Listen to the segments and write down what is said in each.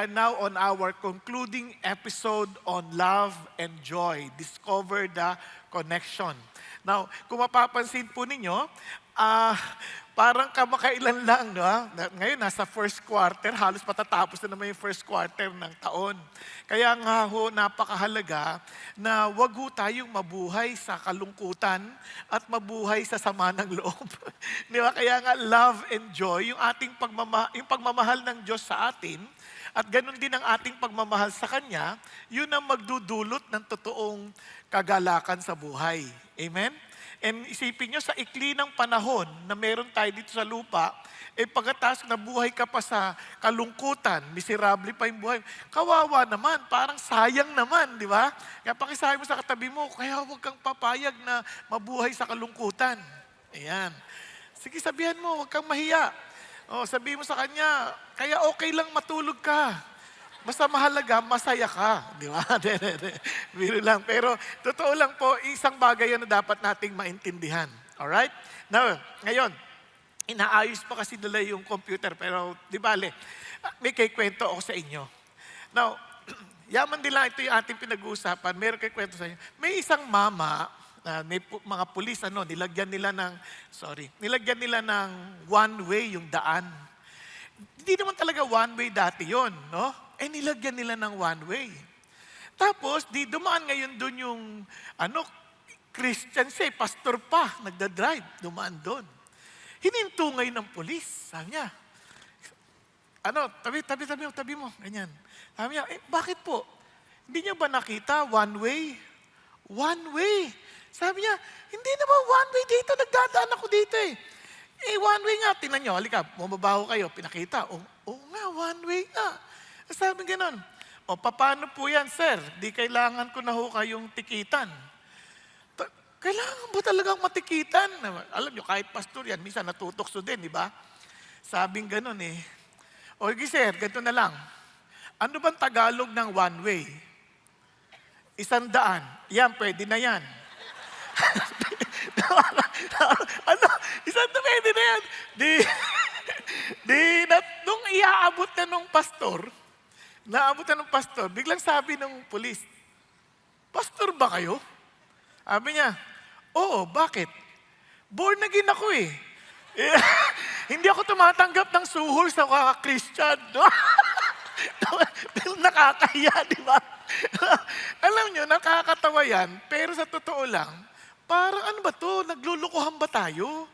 are now on our concluding episode on love and joy. Discover the connection. Now, kung mapapansin po ninyo, parang kamakailan lang, no? Ngayon, nasa first quarter, halos patatapos na naman yung first quarter ng taon. Kaya nga ho, napakahalaga na wag ho tayong mabuhay sa kalungkutan at mabuhay sa sama ng loob. Di ba? Kaya nga, love and joy, yung ating yung pagmamahal ng Diyos sa atin, at ganun din ang ating pagmamahal sa Kanya, yun ang magdudulot ng totoong kagalakan sa buhay. Amen? And isipin nyo, sa ikli ng panahon na meron tayo dito sa lupa, pagkatapos nabuhay ka pa sa kalungkutan, miserable pa yung buhay, kawawa naman, parang sayang naman, di ba? Kaya pakisabi mo sa katabi mo, kaya huwag kang papayag na mabuhay sa kalungkutan. Ayan. Sige, sabihan mo, huwag kang mahiya. Sabihin mo sa kanya, kaya okay lang matulog ka. Basta mahalaga, masaya ka. Di ba? Biro lang. Pero totoo lang po, isang bagay yan na dapat nating maintindihan. Alright? Now, ngayon, inaayos pa kasi nila yung computer. Pero di bale, may kikwento ako sa inyo. Now, yaman din lang ito yung ating pinag-uusapan. Meron kikwento sa inyo. May isang mama, may mga pulis, nilagyan nila ng one way yung daan. Hindi naman talaga one way dati yon, no? Nilagyan nila ng one way. Tapos, dumaan ngayon doon yung, Christian pastor pa, nagda-drive, dumaan doon. Hininto ngayon ng pulis, sabi niya, tabi mo, ganyan. Sabi niya, bakit po? Hindi niyo ba nakita one way? One way. Sabi niya, hindi naman one way dito, nagdadaan ako dito eh. One way nga, tingnan nyo, halika, bumabaho kayo, pinakita. Nga, one way nga. Sabi ganon, paano po yan, sir? Di kailangan ko na ho kayong tikitan. Kailangan ba talagang matikitan? Alam nyo, kahit pastor yan, minsan natutokso din, di ba? Sabing ganon eh. Sige sir, ganito na lang. Ano bang Tagalog ng one way? 100. Yan, pwede na yan. Pwede na yan. Nung iaabot na nung pastor, biglang sabi ng pulis, pastor ba kayo? Sabi niya, oo, bakit? Born again ako eh. Hindi ako tumatanggap ng suhol sa Christian. Nakakahiya, di ba? Alam nyo, nakakatawa yan, pero sa totoo lang, parang ano ba to? Naglulukuhan ba tayo?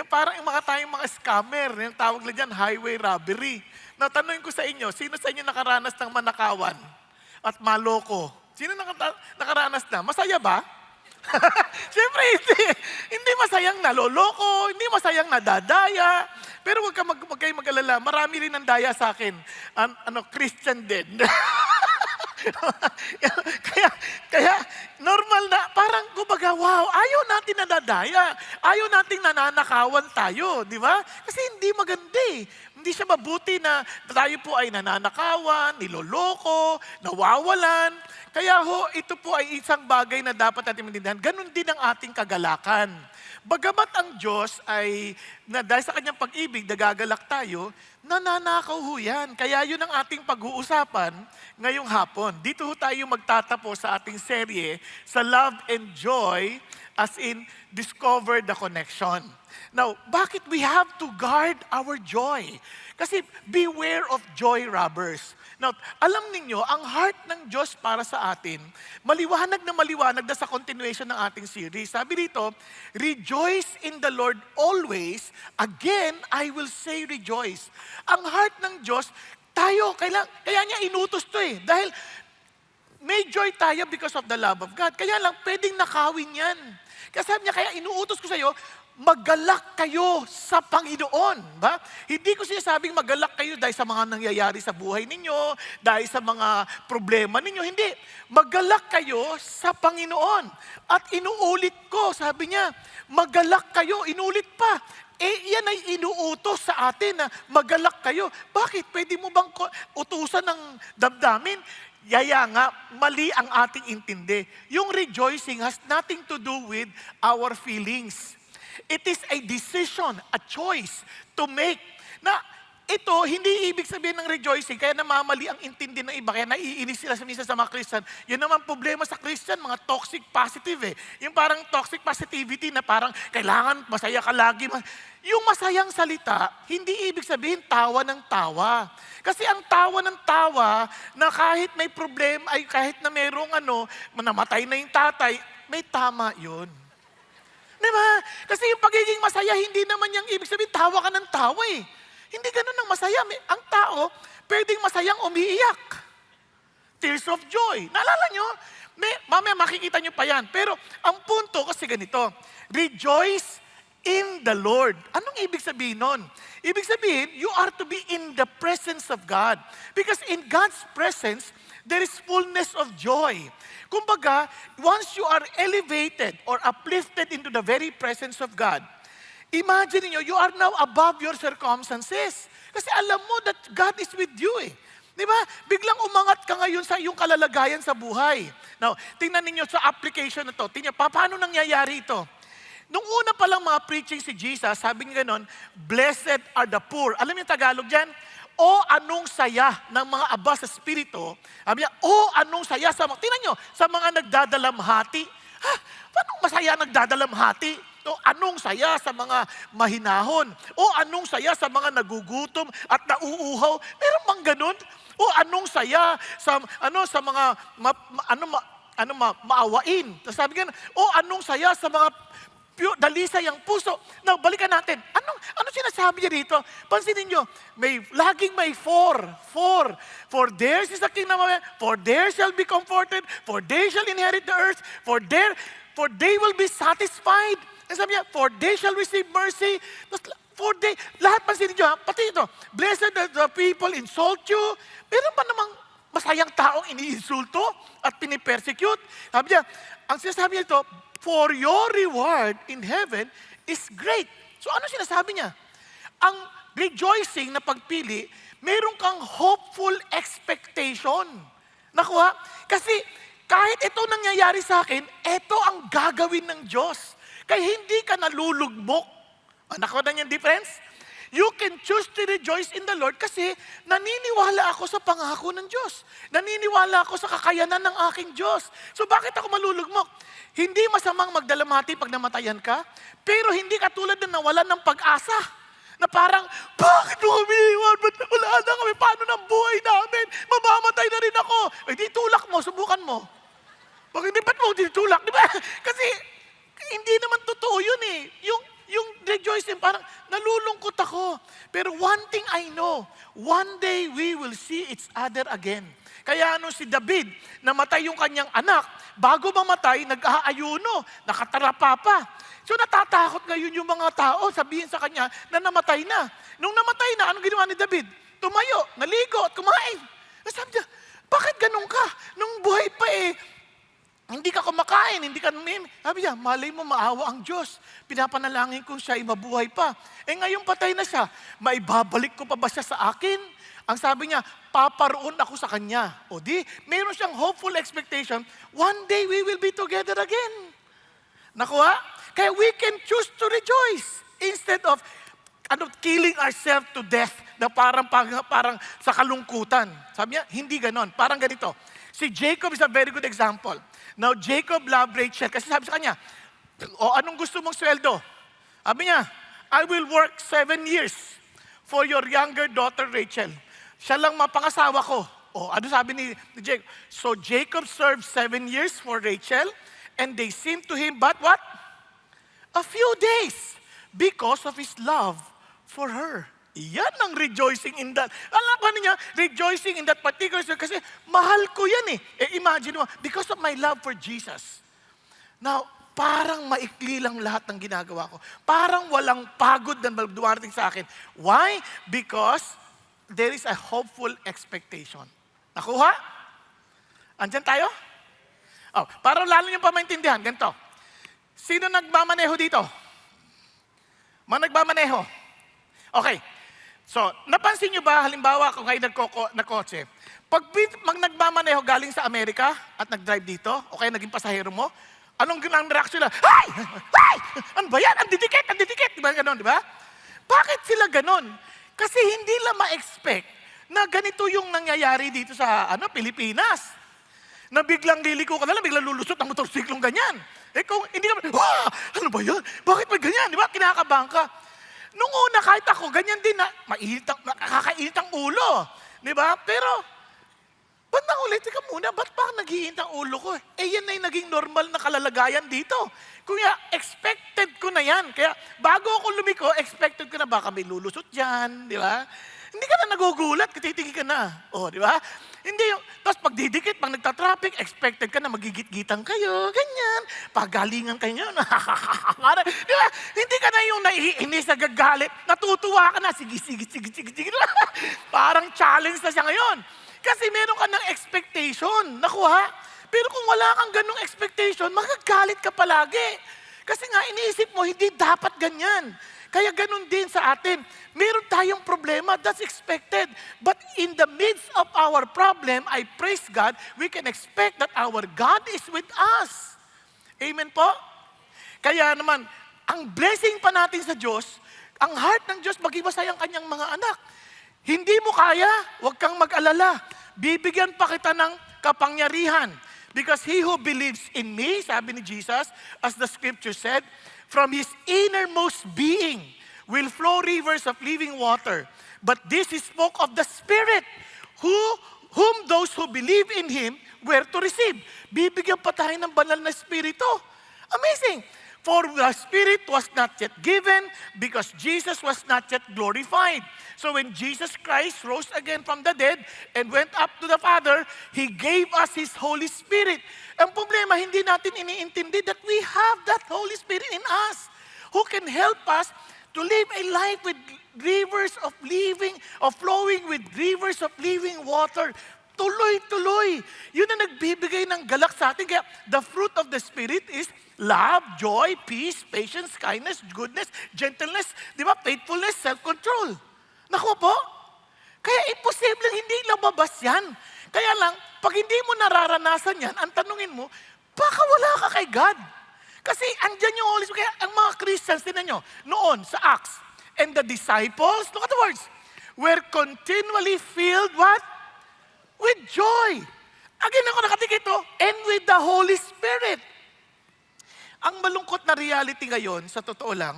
Parang yung tayong mga scammer, yung tawag na dyan, highway robbery. Natanungin ko sa inyo, sino sa inyo nakaranas ng manakawan at maloko? Sino nakaranas na? Masaya ba? Siyempre hindi. Hindi masayang naloloko, hindi masayang nadadaya. Pero huwag kayong mag-alala, marami rin ang daya sa akin. Christian din. kaya normal na, parang kumbaga, wow, ayaw natin nadadaya. Ayaw nating nananakawan tayo, di ba? Kasi hindi maganda eh. Hindi siya mabuti na tayo po ay nananakawan, niloloko, nawawalan. Kaya ito po ay isang bagay na dapat natin maintindihan. Ganon din ang ating kagalakan. Bagamat ang Diyos ay, dahil sa kanyang pag-ibig, nagagalak tayo, nananakaw yan. Kaya yun ang ating pag-uusapan ngayong hapon. Dito tayo magtatapos sa ating serye sa Love and Joy, as in, Discover the Connection. Now, bakit we have to guard our joy? Kasi beware of joy robbers. Now, alam ninyo, ang heart ng Diyos para sa atin, maliwanag na sa continuation ng ating series. Sabi dito, rejoice in the Lord always. Again, I will say rejoice. Ang heart ng Diyos, kaya niya inutos to eh. Dahil may joy tayo because of the love of God. Kaya lang, pwedeng nakawin yan. Kaya sabi niya, kaya inuutos ko sa iyo, maggalak kayo sa Panginoon. Ba? Hindi ko sinasabing maggalak kayo dahil sa mga nangyayari sa buhay ninyo, dahil sa mga problema ninyo. Hindi. Maggalak kayo sa Panginoon. At inuulit ko, sabi niya, maggalak kayo, inulit pa. Yan ay inuutos sa atin na maggalak kayo. Bakit? Pwede mo bang utusan ng damdamin? Yaya nga, mali ang ating intindi. Yung rejoicing has nothing to do with our feelings. It is a decision, a choice to make na ito, hindi ibig sabihin ng rejoicing, kaya namamali ang intindi ng iba, kaya naiinis sila minsan sa mga Christian. Yun naman problema sa Christian, mga toxic positive eh. Yung parang toxic positivity na parang kailangan masaya ka lagi. Yung masayang salita, hindi ibig sabihin tawa ng tawa. Kasi ang tawa ng tawa, na kahit may problema, ay kahit na merong namatay na yung tatay, may tama yun. Diba? Kasi yung pagiging masaya, hindi naman yung ibig sabihin, tawa ka ng tawa eh. Hindi ganun ang masaya. Ang tao, pwedeng masayang umiiyak. Tears of joy. Naalala nyo? Mamaya makikita nyo pa yan. Pero ang punto kasi ganito, rejoice in the Lord. Anong ibig sabihin nun? Ibig sabihin, you are to be in the presence of God. Because in God's presence, there is fullness of joy. Kumbaga, once you are elevated or uplifted into the very presence of God, imagine niyo, you are now above your circumstances. Kasi alam mo that God is with you eh. Di ba? Biglang umangat ka ngayon sa iyong kalalagayan sa buhay. Now, tingnan ninyo sa application na to. Tingnan, paano nangyayari ito? Nung una pa lang mga preaching si Jesus, sabi niya ganon, blessed are the poor. Alam niyo yung Tagalog dyan? O anong saya ng mga aba sa spirito. Sabi niya, o anong saya sa mga, tingnan nyo, sa mga nagdadalamhati. Ha? Paano masaya nagdadalamhati? O anong saya sa mga mahinahon? O anong saya sa mga nagugutom at nauuhaw? Meron bang ganun? O anong saya sa mga maawain? Tapos sabi nga, o anong saya sa mga dalisay ang puso. Now, balikan natin. Ano sinasabi niya dito? Pansinin nyo, laging may for. For theirs is the kingdom of heaven, for theirs shall be comforted, for they shall inherit the earth, for they will be satisfied. And sabi niya, for they shall receive mercy. Lahat pansinin nyo, pati ito, blessed are the people insult you. Meron pa namang masayang taong iniinsulto at pinipersecute. Sabi niya, ang sinasabi niya ito, for your reward in heaven is great. So ano sinasabi niya? Ang rejoicing na pagpili, meron kang hopeful expectation. Nakuha? Kasi kahit ito nangyayari sa akin, ito ang gagawin ng Diyos. Kaya hindi ka nalulugmok. Nakuha na yung difference? You can choose to rejoice in the Lord kasi naniniwala ako sa pangako ng Diyos. Naniniwala ako sa kakayanan ng aking Diyos. So bakit ako malulugmok? Hindi masamang magdalamhati pag namatayan ka, pero hindi katulad na nawalan ng pag-asa. Na parang, bakit mo kami iwan? Ba't wala na kami? Paano ng buhay namin? Mamamatay na rin ako. Eh di tulak mo, subukan mo. Bakit di ba't mo ditulak? Di ba? Kasi hindi naman totoo yun eh. Yung rejoicing, parang nalulungkot ako. Pero one thing I know, one day we will see each other again. Kaya si David, namatay yung kanyang anak, bago mamatay, nag-aayuno, nakatarapa pa. So natatakot ngayon yung mga tao, sabihin sa kanya na namatay na. Nung namatay na, anong ginawa ni David? Tumayo, naligo at kumain. Sabi niya, bakit ganun ka? Nung buhay pa hindi ka kumakain, hindi ka numim. Sabi niya, malay mo maawa ang Diyos. Pinapanalangin kong siya ay mabuhay pa. Ngayon patay na siya. Maibabalik ko pa ba siya sa akin? Ang sabi niya, paparoon ako sa kanya. O di, mayroon siyang hopeful expectation, one day we will be together again. Nakuha? Kaya we can choose to rejoice instead of killing ourselves to death na parang sa kalungkutan. Sabi niya, hindi ganon. Parang ganito. Si Jacob is a very good example. Now, Jacob loved Rachel kasi sabi sa kanya, anong gusto mong sweldo? Sabi niya, I will work 7 years for your younger daughter Rachel. Siya lang mapangasawa ko. Ano sabi ni Jacob? So Jacob served 7 years for Rachel and they seemed to him but what? A few days because of his love for her. Yan ang rejoicing in that. Alam ko niya, rejoicing in that particular kasi mahal ko yan imagine mo, because of my love for Jesus. Now, parang maikli lang lahat ng ginagawa ko. Parang walang pagod na duwarating sa akin. Why? Because there is a hopeful expectation. Nakuha? Andyan tayo? Para lalo nyo pa maintindihan, ganito. Sino nagmamaneho dito? Nagmamaneho. Okay. So, napansin nyo ba, halimbawa, kung kayo nagkotse, pag nagmamaneho galing sa Amerika at nag-drive dito, o kaya naging pasahero mo, anong reaction nila? Ay! Ano ba yan? Ang didikit! Di ba ganon, di ba? Bakit sila ganon? Kasi hindi lang ma-expect na ganito yung nangyayari dito sa Pilipinas. Na biglang liliko ka na lang, biglang lulusot ang motorsiklong ganyan. Eh kung hindi naman, ano ba yan? Bakit may ganyan? Di ba? Kinakabahan ka. Nung una, kahit ako, ganyan din na, nakakainit ang ulo. Di ba? Pero, ba't na ulit? Teka muna, ba't pa nag-iinit ang ulo ko? Eh yan na yung naging normal na kalalagayan dito. Kaya expected ko na yan. Kaya bago ako lumiko, expected ko na baka may lulusot dyan. Di ba? Hindi ka na nagugulat, katitingin ka na. O, di ba? Hindi yung, tapos pag didikit, pag nagtatraffic, expected ka na magigit-gitan kayo, ganyan. Pagalingan kayo, di ba? Hindi ka na yung naiinis, nagagalit, natutuwa ka na, sige. Parang challenge na siya ngayon. Kasi meron ka ng expectation, nakuha. Pero kung wala kang ganong expectation, magagalit ka palagi. Kasi nga, iniisip mo, hindi dapat ganyan. Kaya ganun din sa atin. Meron tayong problema, that's expected. But in the midst of our problem, I praise God, we can expect that our God is with us. Amen po? Kaya naman, ang blessing pa natin sa Diyos, ang heart ng Diyos, maging masaya ang kanyang mga anak. Hindi mo kaya, huwag kang mag-alala. Bibigyan pa kita ng kapangyarihan. Because he who believes in me, sabi ni Jesus, as the scripture said, from his innermost being will flow rivers of living water. But this is spoke of the Spirit, whom those who believe in him were to receive. Bibigyan pa tayo ng banal na Espiritu. Amazing! For the Spirit was not yet given because Jesus was not yet glorified. So when Jesus Christ rose again from the dead and went up to the Father, He gave us His Holy Spirit. Ang problema, hindi natin iniintindi that we have that Holy Spirit in us who can help us to live a life with rivers of living, of flowing with rivers of living water. Tuloy-tuloy. Yun ang nagbibigay ng galak sa atin. Kaya the fruit of the Spirit is love, joy, peace, patience, kindness, goodness, gentleness, di ba? Faithfulness, self-control. Naku po, kaya imposibleng hindi lumabas yan. Kaya lang, pag hindi mo nararanasan yan, ang tanungin mo, baka wala ka kay God. Kasi andyan yung Holy Spirit. Kaya ang mga Christians, tinan nyo, noon sa Acts, and the disciples, look at the words, were continually filled, what? With joy. Again ako nakatikit to, and with the Holy Spirit. Ang malungkot na reality ngayon, sa totoo lang,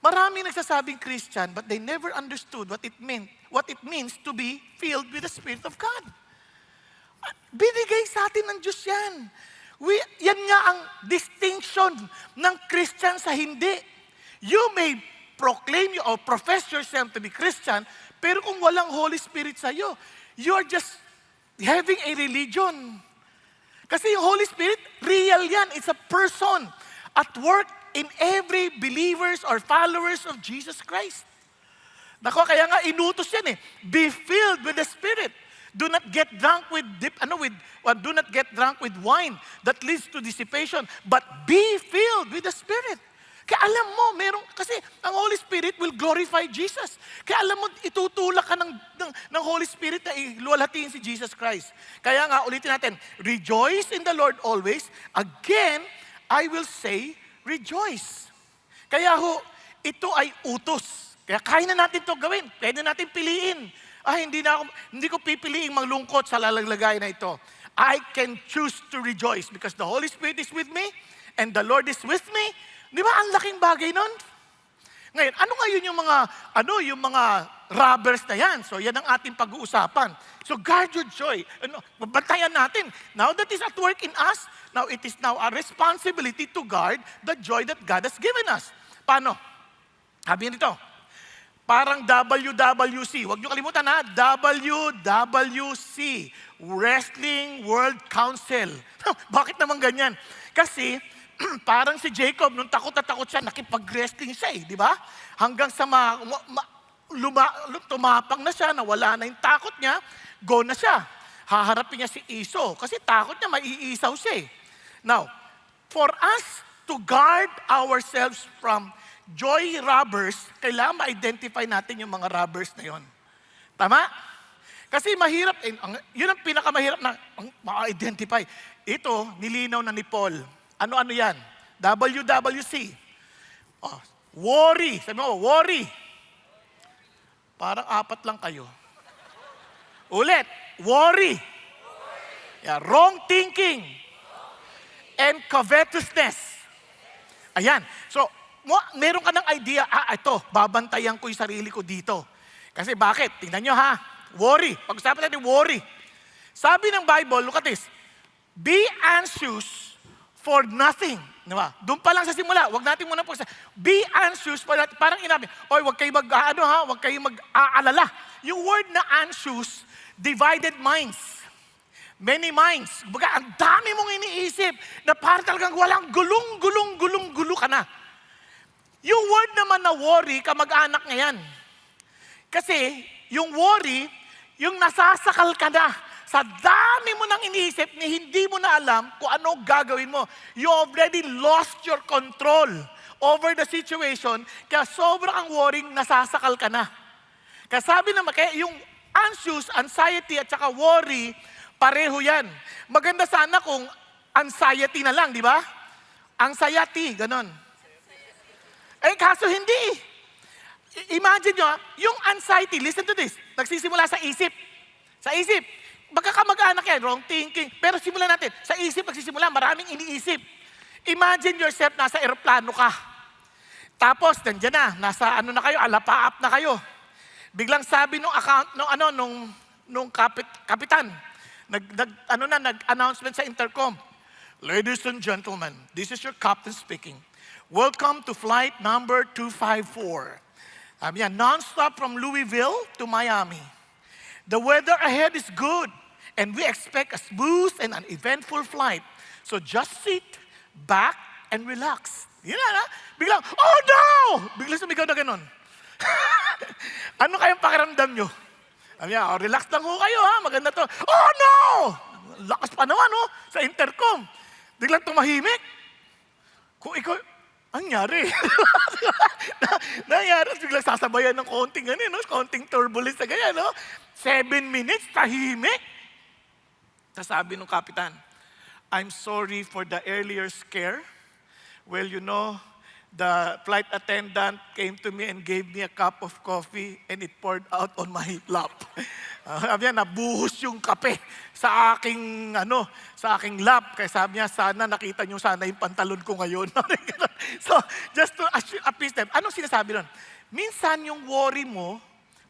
maraming nagsasabing Christian, but they never understood what it means to be filled with the Spirit of God. Binigay sa atin ng Diyos yan. Yan nga ang distinction ng Christian sa hindi. You may proclaim or profess yourself to be Christian, pero kung walang Holy Spirit sa iyo, you're just having a religion. Kasi yung Holy Spirit, real yan. It's a person at work in every believers or followers of Jesus Christ. Nako, kaya nga inutos yan eh. Be filled with the Spirit. Do not get drunk do not get drunk with wine that leads to dissipation, but be filled with the Spirit. Kaya alam mo, kasi ang Holy Spirit will glorify Jesus. Kaya alam mo, itutulak ka ng Holy Spirit na iluwalhatiin si Jesus Christ. Kaya nga, ulitin natin, rejoice in the Lord always. Again, I will say, rejoice. Kaya ito ay utos. Kaya kaya na natin ito gawin. Pwede natin piliin. Hindi ko pipiliing malungkot sa lalagay na ito. I can choose to rejoice because the Holy Spirit is with me and the Lord is with me. Di ba ang laking bagay nun? Ngayon, ano ngayon yung mga robbers na yan? So yan ang ating pag-uusapan. So guard your joy. Bantayan natin. Now that is at work in us, now it is now our responsibility to guard the joy that God has given us. Paano? Sabi nito, parang WWC. Huwag niyo kalimutan ha, WWC, Wrestling World Council. Bakit naman ganyan? Kasi, parang si Jacob, nung takot na takot siya, nakipag-wrestling siya di ba? Hanggang sa tumapang na siya, nawala na yung takot niya, go na siya. Haharapin niya si Esau, kasi takot niya, maiisaw siya Now, for us to guard ourselves from joy robbers, kailangan ma-identify natin yung mga robbers na yon. Tama? Kasi mahirap, yun ang pinakamahirap na ma-identify. Ito, nilinaw na ni Paul. Ano-ano yan? WWC. Worry. Sabi mo, worry. Parang apat lang kayo. Ulit, worry. Yeah, wrong thinking. And covetousness. Ayan. So, meron ka ng idea, ito, babantayan ko yung sarili ko dito. Kasi bakit? Tingnan nyo ha. Worry. Pag-usapan natin worry. Sabi ng Bible, look at this. Be anxious for nothing. Diba? Doon pa lang sa simula, wag natin muna po sa be anxious, parang inabi, oy, wag kayo wag kayo mag-aalala. Yung word na anxious, divided minds. Many minds. Baga, ang dami mong iniisip na parang talagang walang gulong ka na. Yung word naman na worry, kamag-anak ngayon. Kasi, yung worry, yung nasasakal ka na sa dami mo nang iniisip ni hindi mo na alam kung ano gagawin mo. You already lost your control over the situation, kaya sobrang ang worrying, nasasakal ka na. Kaya sabi naman, kaya yung anxious, anxiety at saka worry, pareho yan. Maganda sana kung anxiety na lang, di ba? Anxiety, ganon. Kaso hindi. Imagine nyo, yung anxiety, listen to this, nagsisimula sa isip. Sa isip. Baka kamag-anak yan, wrong thinking. Pero simulan natin, sa isip nagsisimula, maraming iniisip. Imagine yourself, nasa eroplano ka. Tapos, nandiyan na, nasa ano na kayo, alapaap na kayo. Biglang sabi nung kapitan, nag-announcement sa intercom. Ladies and gentlemen, this is your captain speaking. Welcome to flight number 254. Non-stop from Louisville to Miami. The weather ahead is good, and we expect a smooth and uneventful flight. So just sit back and relax. Yun na. Biglang, oh no! Biglang sumigaw na ganun. Ano kayang pakiramdam nyo? Relax lang ho kayo ha, maganda to. Oh no! Lakas pa naman sa intercom. Biglang tumahimik. Kung ikaw, nangyari. Nangyari, biglang sasabayan ng konting konting turbulence na ganyan, 7 minutes, tahimik. Sabi ng kapitan, I'm sorry for the earlier scare. Well, the flight attendant came to me and gave me a cup of coffee and it poured out on my lap. Sabi niya, nabuhos yung kape sa aking lap. Kaya sabi niya, sana nakita niyo sana yung pantalon ko ngayon. So, just to appease them. Anong sinasabi nun? Minsan yung worry mo,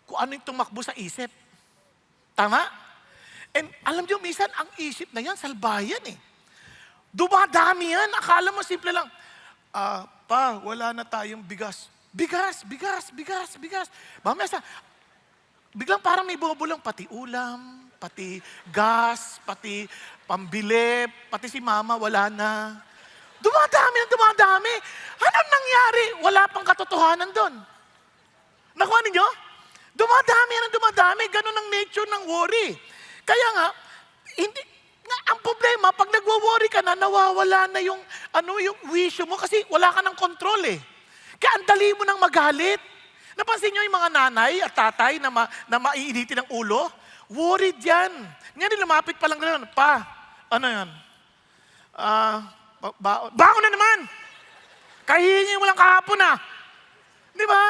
kung ano yung tumakbo sa isip. Tama? And alam niyo, minsan ang isip na yan, salbayan eh. Dumadami yan. Akala mo simple lang. Pa, wala na tayong bigas. Bigas. Mamaya biglang parang may bumubulang pati ulam, pati gas, pati pambili, pati si mama wala na. Dumadami. Anong nangyari? Wala pang katotohanan doon. Nakuha ninyo? Dumadami. Ganun ang nature ng worry. Kaya nga, ang problema, pag nagwo-worry ka na, nawawala na yung wisyo mo kasi wala ka ng control eh. Kaya ang dali mo nang magalit. Napansin nyo yung mga nanay at tatay na maiinitin ng ulo? Worried yan. Ngayon, lumapit pa lang gano'n. Pa, ano yan? Baon na naman! Kahihingi mo lang kahapon Di ba?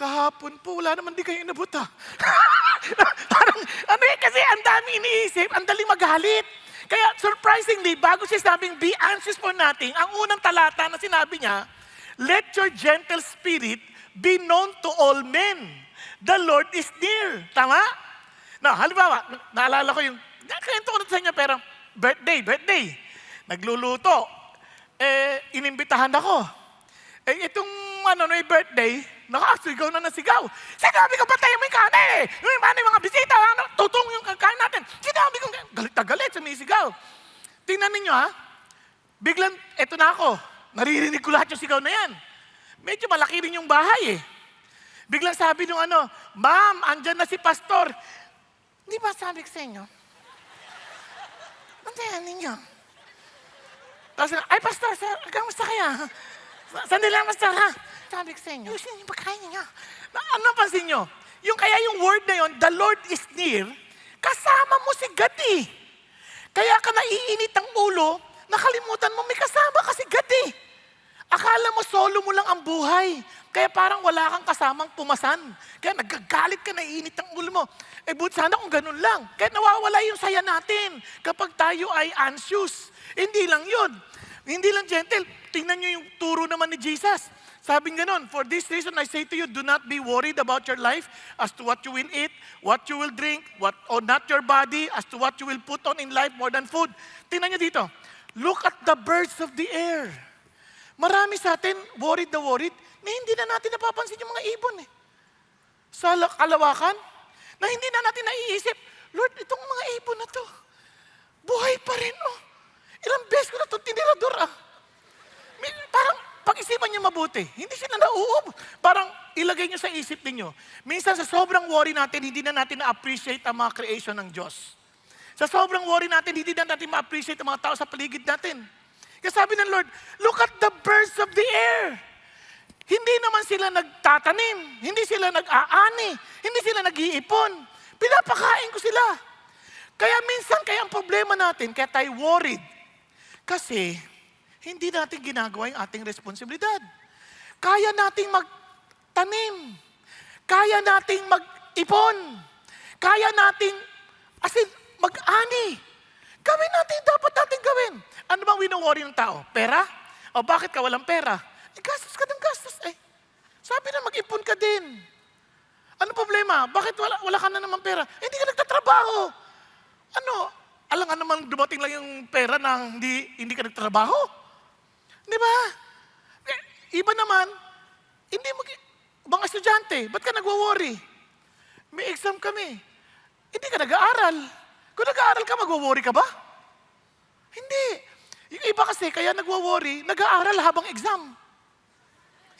Kahapon po, wala naman di kayo inabot Parang, kasi ang dami iniisip, ang daling magalit. Kaya surprisingly, bago siya sabing be anxious for nothing, ang unang talata na sinabi niya, let your gentle spirit be known to all men. The Lord is near. Tama? Now, halimbawa, naalala ko kwento ko na sa inyo, pero birthday. Nagluluto. Inimbitahan ako. Itong may birthday, nakasigaw na nasigaw. Sinabi ko, patayin mo yung kanin Yung mga bisita, tutong yung kain natin. Sinabi ko, galit na galit, sumisigaw. Tingnan ninyo biglang, eto na ako. Naririnig ko lahat yung sigaw na yan. Medyo malaki rin yung bahay Biglang sabi nung Ma'am, andyan na si pastor. Di ba sabi ko sa inyo? Antayan ninyo. Tapos, ay pastor, kamusta kaya? Sandali lang, pastor Sabi ko sa inyo, yung pagkain niyo. Ano pansin nyo? Kaya yung word na yon, the Lord is near, kasama mo si God Kaya ka naiinit ang ulo, nakalimutan mo may kasama kasi God Akala mo solo mo lang ang buhay. Kaya parang wala kang kasamang pumasan. Kaya nagagalit ka, naiinit ang ulo mo. Buti sana kung ganun lang. Kaya nawawala yung saya natin kapag tayo ay anxious. Hindi lang yun. Hindi lang gentle. Tingnan nyo yung turo naman ni Jesus. Sabi ganun, for this reason I say to you, do not be worried about your life as to what you will eat, what you will drink, or not your body as to what you will put on in life more than food. Tingnan nyo dito. Look at the birds of the air. Marami sa atin, worried na hindi na natin napapansin yung mga ibon eh. Sa kalawakan, na hindi na natin naiisip, Lord, itong mga ibon na to, buhay pa rin oh. Ilang beses ko na itong tinirador ah. Parang pag-isipan niyo mabuti, hindi sila nauubo. Parang ilagay niyo sa isip niyo. Minsan sa sobrang worry natin, hindi na natin na-appreciate ang mga creation ng Diyos. Sa sobrang worry natin, hindi na natin ma-appreciate ang mga tao sa paligid natin. Kaya sabi ng Lord, look at the birds of the air. Hindi naman sila nagtatanim, hindi sila nag-aani, hindi sila nag-iipon. Pinapakain ko sila. Kaya minsan, kaya ang problema natin, kaya tayo worried. Kasi, hindi natin ginagawa yung ating responsibilidad. Kaya nating magtanim. Kaya nating mag-ipon. Kaya nating, mag-ani. Gawin natin, dapat natin gawin. Ano bang wino-worry ng tao? Pera? O bakit ka walang pera? Gastos ka ng gastos eh. Sabi na mag-ipon ka din. Ano problema? Bakit wala ka na naman pera? Hindi ka nagtatrabaho. Alam nga naman dumating lang yung pera na hindi ka nagtatrabaho. Di ba? Iba naman, mga estudyante, ba't ka nagwo-worry? May exam kami. Hindi ka nag-aaral. Kung nag-aaral ka, magwo-worry ka ba? Hindi. Yung iba kasi, kaya nagwo-worry, nag-aaral habang exam.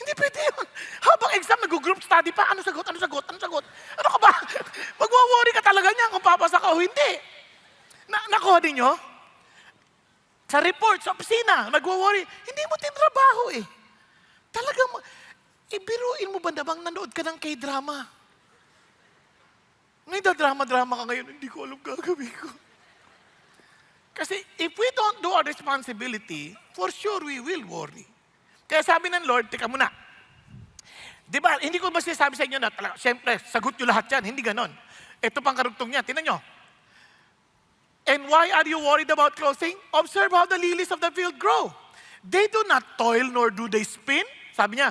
Hindi pwede yun. Habang exam, nag-group study pa. Ano sagot? Ano ka ba? Magwo-worry ka talaga niya kung papasa ka o hindi. Nakuha din nyo? Sa report, sa opisina, nagwo-worry. Hindi mo tinrabaho eh. Talagang, ibiruin mo ba namang nanood ka ng K-drama? Ngayon, drama-drama ka ngayon, hindi ko alam gagawin ko. Kasi if we don't do our responsibility, for sure we will worry. Kaya sabi ng Lord, teka muna. Di ba, hindi ko ba sinasabi sa inyo na, siyempre, sagot nyo lahat yan, hindi ganon. Ito pang karugtong niya, tinan nyo. And why are you worried about clothing? Observe how the lilies of the field grow. They do not toil nor do they spin. Sabi niya,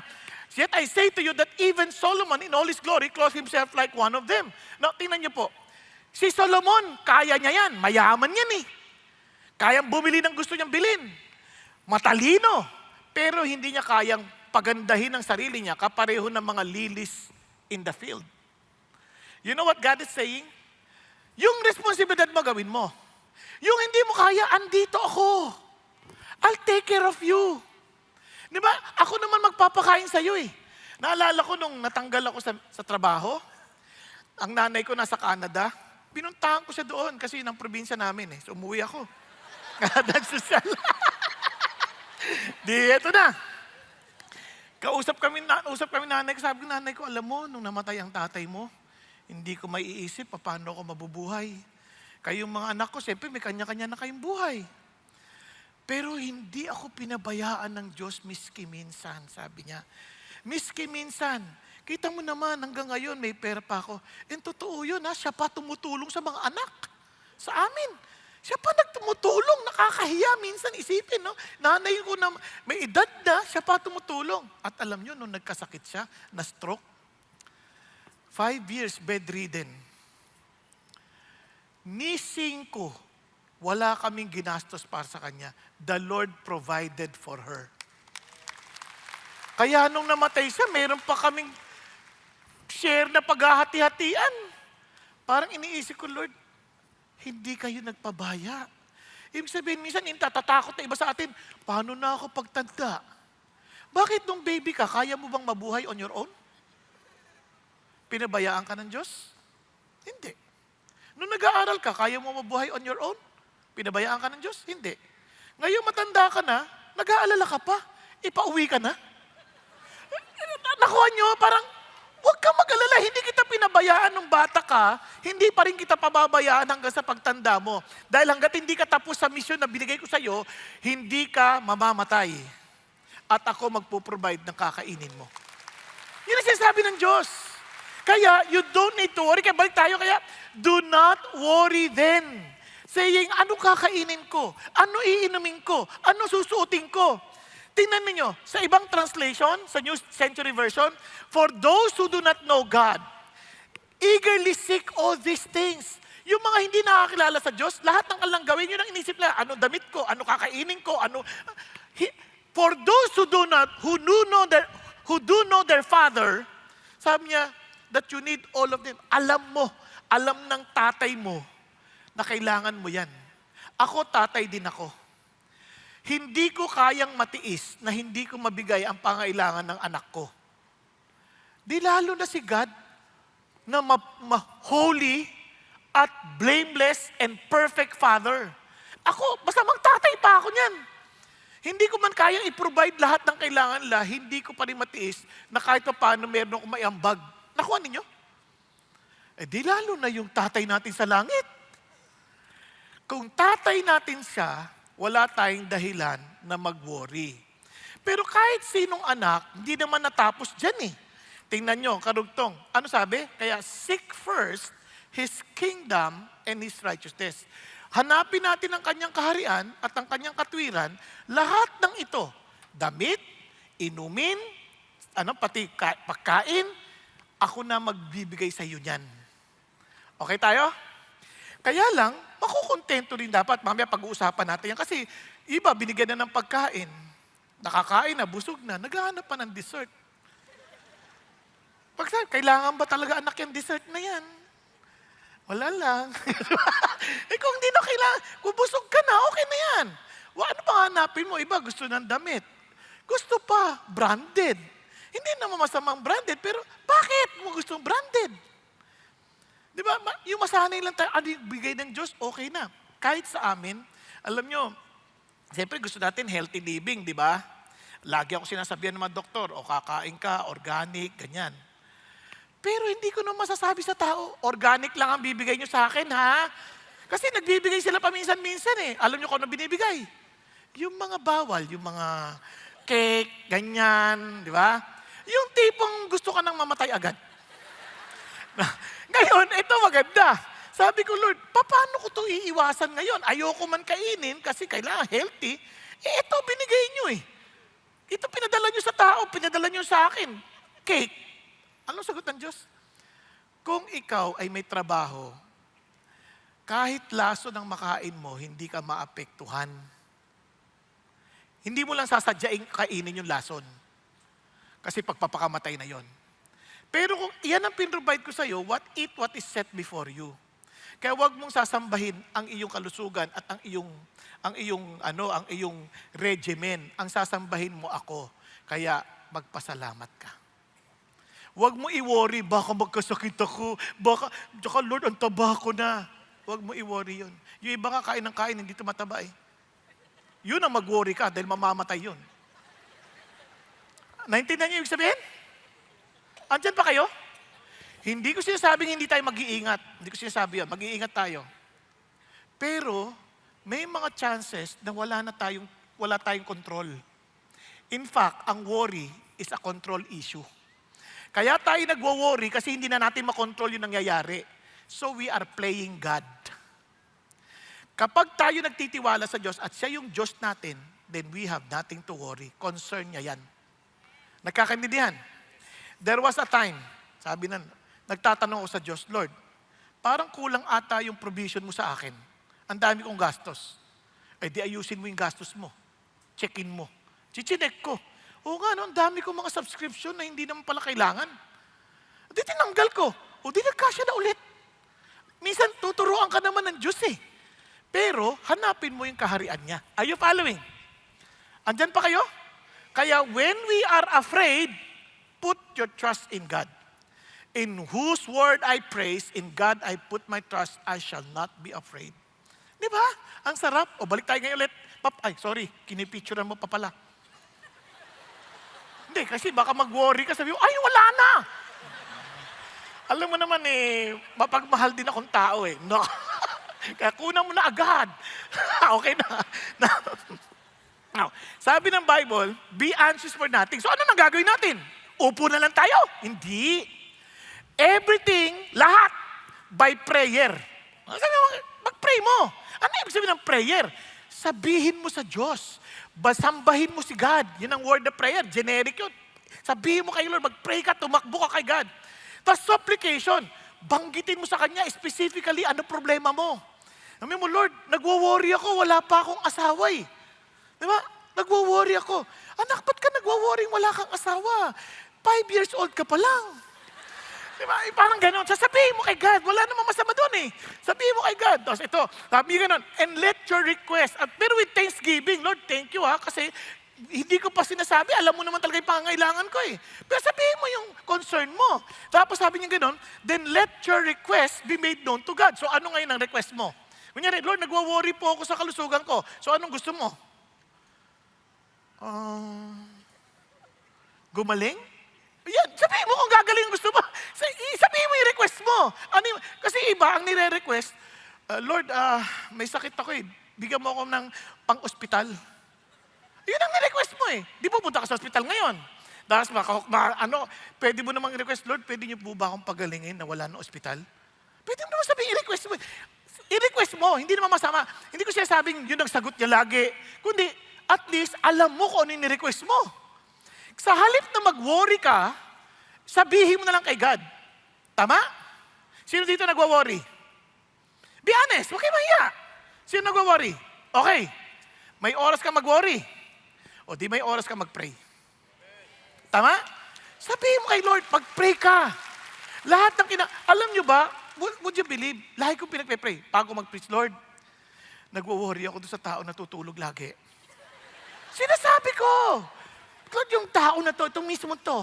yet I say to you that even Solomon in all his glory clothed himself like one of them. Now, tingnan niyo po. Si Solomon, kaya niya yan. Mayaman yan eh. Kayang bumili ng gusto niyang bilhin. Matalino. Pero hindi niya kayang pagandahin ang sarili niya kapareho ng mga lilies in the field. You know what God is saying? Yung responsibilidad mo, gawin mo. Yung hindi mo kaya, andito ako. I'll take care of you. Di ba? Ako naman magpapakain sa iyo eh. Naalala ko nung natanggal ako sa trabaho, ang nanay ko nasa Canada, pinuntahan ko siya doon kasi yun ang probinsya namin eh. So umuwi ako. Nagsusal. Di, eto na. Kausap kami nanay ko. Sabi ko, nanay ko, alam mo, nung namatay ang tatay mo, hindi ko maiisip paano ako mabubuhay. Kayong mga anak ko, siyempre may kanya-kanya na kayong buhay. Pero hindi ako pinabayaan ng Diyos miski minsan, sabi niya. Miski minsan, kita mo naman hanggang ngayon may pera pa ako. And totoo yun ha, siya pa tumutulong sa mga anak. Sa amin. Siya pa nagtumutulong, nakakahiya minsan isipin. No? Nanay ko na may edad na, siya pa tumutulong. At alam nyo, nung nagkasakit siya, na stroke, 5 years bedridden. Ni 5, wala kaming ginastos para sa kanya. The Lord provided for her. Kaya nung namatay siya, meron pa kaming share na paghahati-hatian. Parang iniisip ko, Lord, hindi kayo nagpabaya. Ibig sabihin, minsan tatatakot na iba sa atin, paano na ako pagtanda? Bakit nung baby ka, kaya mo bang mabuhay on your own? Pinabayaan ka ng Diyos? Hindi. Nung nag-aaral ka, kaya mo mabuhay on your own? Pinabayaan ka ng Diyos? Hindi. Ngayon matanda ka na, nag-aalala ka pa, ipauwi ka na. Nakuha nyo, parang, huwag kang mag-alala, hindi kita pinabayaan nung bata ka, hindi pa rin kita pababayaan hanggang sa pagtanda mo. Dahil hanggat hindi ka tapos sa misyon na binigay ko sa iyo, hindi ka mamamatay. At ako magpo-provide ng kakainin mo. Yun ang sinasabi ng Diyos. Kaya, you don't need to worry. Kaya balik tayo, kaya, do not worry then. Saying, ano kakainin ko? Ano iinumin ko? Ano susuotin ko? Tingnan ninyo, sa ibang translation, sa New Century Version, for those who do not know God, eagerly seek all these things. Yung mga hindi nakakilala sa Diyos, lahat ng alang gawin, yun ang inisip nila. Ano damit ko? Ano kakainin ko? Ano... For those who do know their Father, sabi niya, that you need all of them. Alam mo, alam ng tatay mo na kailangan mo yan. Ako, tatay din ako. Hindi ko kayang matiis na hindi ko mabigay ang pangailangan ng anak ko. Di lalo na si God na holy at blameless and perfect Father. Ako, basta magtatay pa ako niyan. Hindi ko man kayang i-provide lahat ng kailangan nila, hindi ko pa rin matiis na kahit pa paano meron akong may ambag. Nakuha ninyo? Eh di lalo na yung tatay natin sa langit. Kung tatay natin siya, wala tayong dahilan na mag-worry. Pero kahit sinong anak, hindi naman natapos dyan eh. Tingnan nyo, karugtong. Ano sabi? Kaya seek first His kingdom and His righteousness. Hanapin natin ang kanyang kaharian at ang kanyang katwiran, lahat ng ito, damit, inumin, pati pagkain, ako na magbibigay sa iyo niyan. Okay tayo? Kaya lang, makukontento rin dapat. Mamaya pag-uusapan natin yan. Kasi iba, binigyan na ng pagkain. Nakakain na, busog na, naghahanap pa ng dessert. Kailangan ba talaga anak yung dessert na yan? Wala lang. Kung hindi na kailangan, kung busog ka na, okay na yan. Ano pa hanapin mo? Iba gusto ng damit. Gusto pa, branded. Hindi naman masamang branded, pero bakit mo gustong branded? Di ba? Yung masanay lang tayo, ano yung bigay ng Diyos, okay na. Kahit sa amin, alam nyo, siyempre gusto natin healthy living, di ba? Lagi ako sinasabihan ng mga doktor, o kakain ka, organic, ganyan. Pero hindi ko naman masasabi sa tao, organic lang ang bibigay nyo sa akin, ha? Kasi nagbibigay sila paminsan-minsan eh. Alam nyo kung ano binibigay? Yung mga bawal, yung mga cake, ganyan, di ba? Yung tipong gusto ka nang mamatay agad. Ngayon, ito maganda. Sabi ko, Lord, paano ko ito iiwasan ngayon? Ayoko man kainin kasi kailangan healthy. Ito binigay nyo eh. Ito pinadala nyo sa tao, pinadala nyo sa akin. Cake. Anong sagot ng Diyos? Kung ikaw ay may trabaho, kahit laso ng makain mo, hindi ka maapektuhan. Hindi mo lang sasadyain kainin yung lason. Kasi pagpapakamatay na yon. Pero kung iyan ang pinrovide ko sa iyo, eat what is set before you. Kaya huwag mong sasambahin ang iyong kalusugan at ang iyong regimen. Ang sasambahin mo ako. Kaya magpasalamat ka. Huwag mo i-worry, baka magkasakit ako, tsaka Lord, ang taba ko na. Huwag mo i-worry yun. Yung iba nga kain ng kain, hindi tumataba eh. Yun ang mag-worry ka dahil mamamatay yun. Naintindihan niyo ibig sabihin? Andyan pa kayo? Hindi ko sinasabing hindi tayo mag-iingat. Hindi ko sinasabi yun, mag-iingat tayo. Pero, may mga chances na wala tayong control. In fact, ang worry is a control issue. Kaya tayo nagwo-worry kasi hindi na natin makontrol yung nangyayari. So we are playing God. Kapag tayo nagtitiwala sa Diyos at siya yung Diyos natin, then we have nothing to worry. Concern niya yan. Nagkakaintindihan? There was a time, nagtatanong ako sa Diyos, Lord, parang kulang ata yung provision mo sa akin. Ang dami kong gastos. Eh di ayusin mo yung gastos mo. Check-in mo. Chichinek ko. Oo nga, ang dami kong mga subscription na hindi naman pala kailangan. Di tinanggal ko. O di nagkasya na ulit. Minsan tuturuan ka naman ng Diyos eh. Pero hanapin mo yung kaharian niya. Are you following? Andyan pa kayo? Kaya when we are afraid, put your trust in God. In whose word I praise, in God I put my trust, I shall not be afraid. Di ba? Ang sarap. O balik tayo ngayon ulit. Kinipicturean mo pa pala. Hindi, kasi baka mag-worry ka, sabi mo, ay, wala na! Alam mo naman mapagmahal din akong tao eh. No. Kaya kunan mo na agad. Okay na. Now, sabi ng Bible, be anxious for nothing. So ano nang gagawin natin? upo na lang tayo. Hindi. Everything, lahat, by prayer. Sabi mo, mag-pray mo. Ano ibig sabihin ng prayer? Sabihin mo sa Diyos. Basambahin mo si God. Yun ang word of prayer. Generic yun. Sabihin mo kay Lord, mag-pray ka, tumakbo ka kay God. Tapos supplication, banggitin mo sa Kanya specifically ano problema mo. Sabi mo, Lord, nagwo-worry ako, wala pa akong asawa eh. Di ba? Nagwo-worry ako. Anak, ba't ka nagwo-worry, wala kang asawa? 5 years old ka pa lang. Di ba? Parang gano'n. Sasabihin mo kay God, wala namang masama doon eh. Sabihin mo kay God. Tapos ito, sabi gano'n, and let your request, at pero with thanksgiving, Lord, thank you ha, kasi hindi ko pa sinasabi, alam mo naman talaga yung pangangailangan ko eh. Pero sabihin mo yung concern mo. Tapos sabi niya gano'n, then let your request be made known to God. So ano ngayon ang request mo? Kunyari, Lord, nagwo-worry po ako sa kalusugan ko. So anong gusto mo? Gumaling? Yan, sabihin mo kung gagaling ang gusto mo. Sabihin mo yung request mo. Kasi iba ang nire-request, Lord, may sakit ako eh. Bigyan mo ako ng pang-ospital. Yun ang ni-request mo eh. Di pupunta ka sa ospital ngayon. Tapos pwede mo namang request, Lord, pwede niyo po ba akong pagalingin na wala ng ospital? Pwede mo naman sabihin, i-request mo. I-request mo, hindi naman masama. Hindi ko siya sabing yun ang sagot niya lagi. Kundi, at least, alam mo kung ano yung ni-request mo. Sa halip na mag-worry ka, sabihin mo na lang kay God. Tama? Sino dito nagwa-worry? Be honest, huwag kayo mahiya. Sino nagwa-worry? Okay. May oras ka mag-worry. O di may oras ka mag-pray. Tama? Sabihin mo kay Lord, mag-pray ka. Lahat ng alam nyo ba, would you believe, lahat kong pinagpe-pray, bago mag-preach, Lord, nagwo-worry ako doon sa tao na tutulog lagi. Sinasabi ko, Lord, yung tao na to, itong mismo to,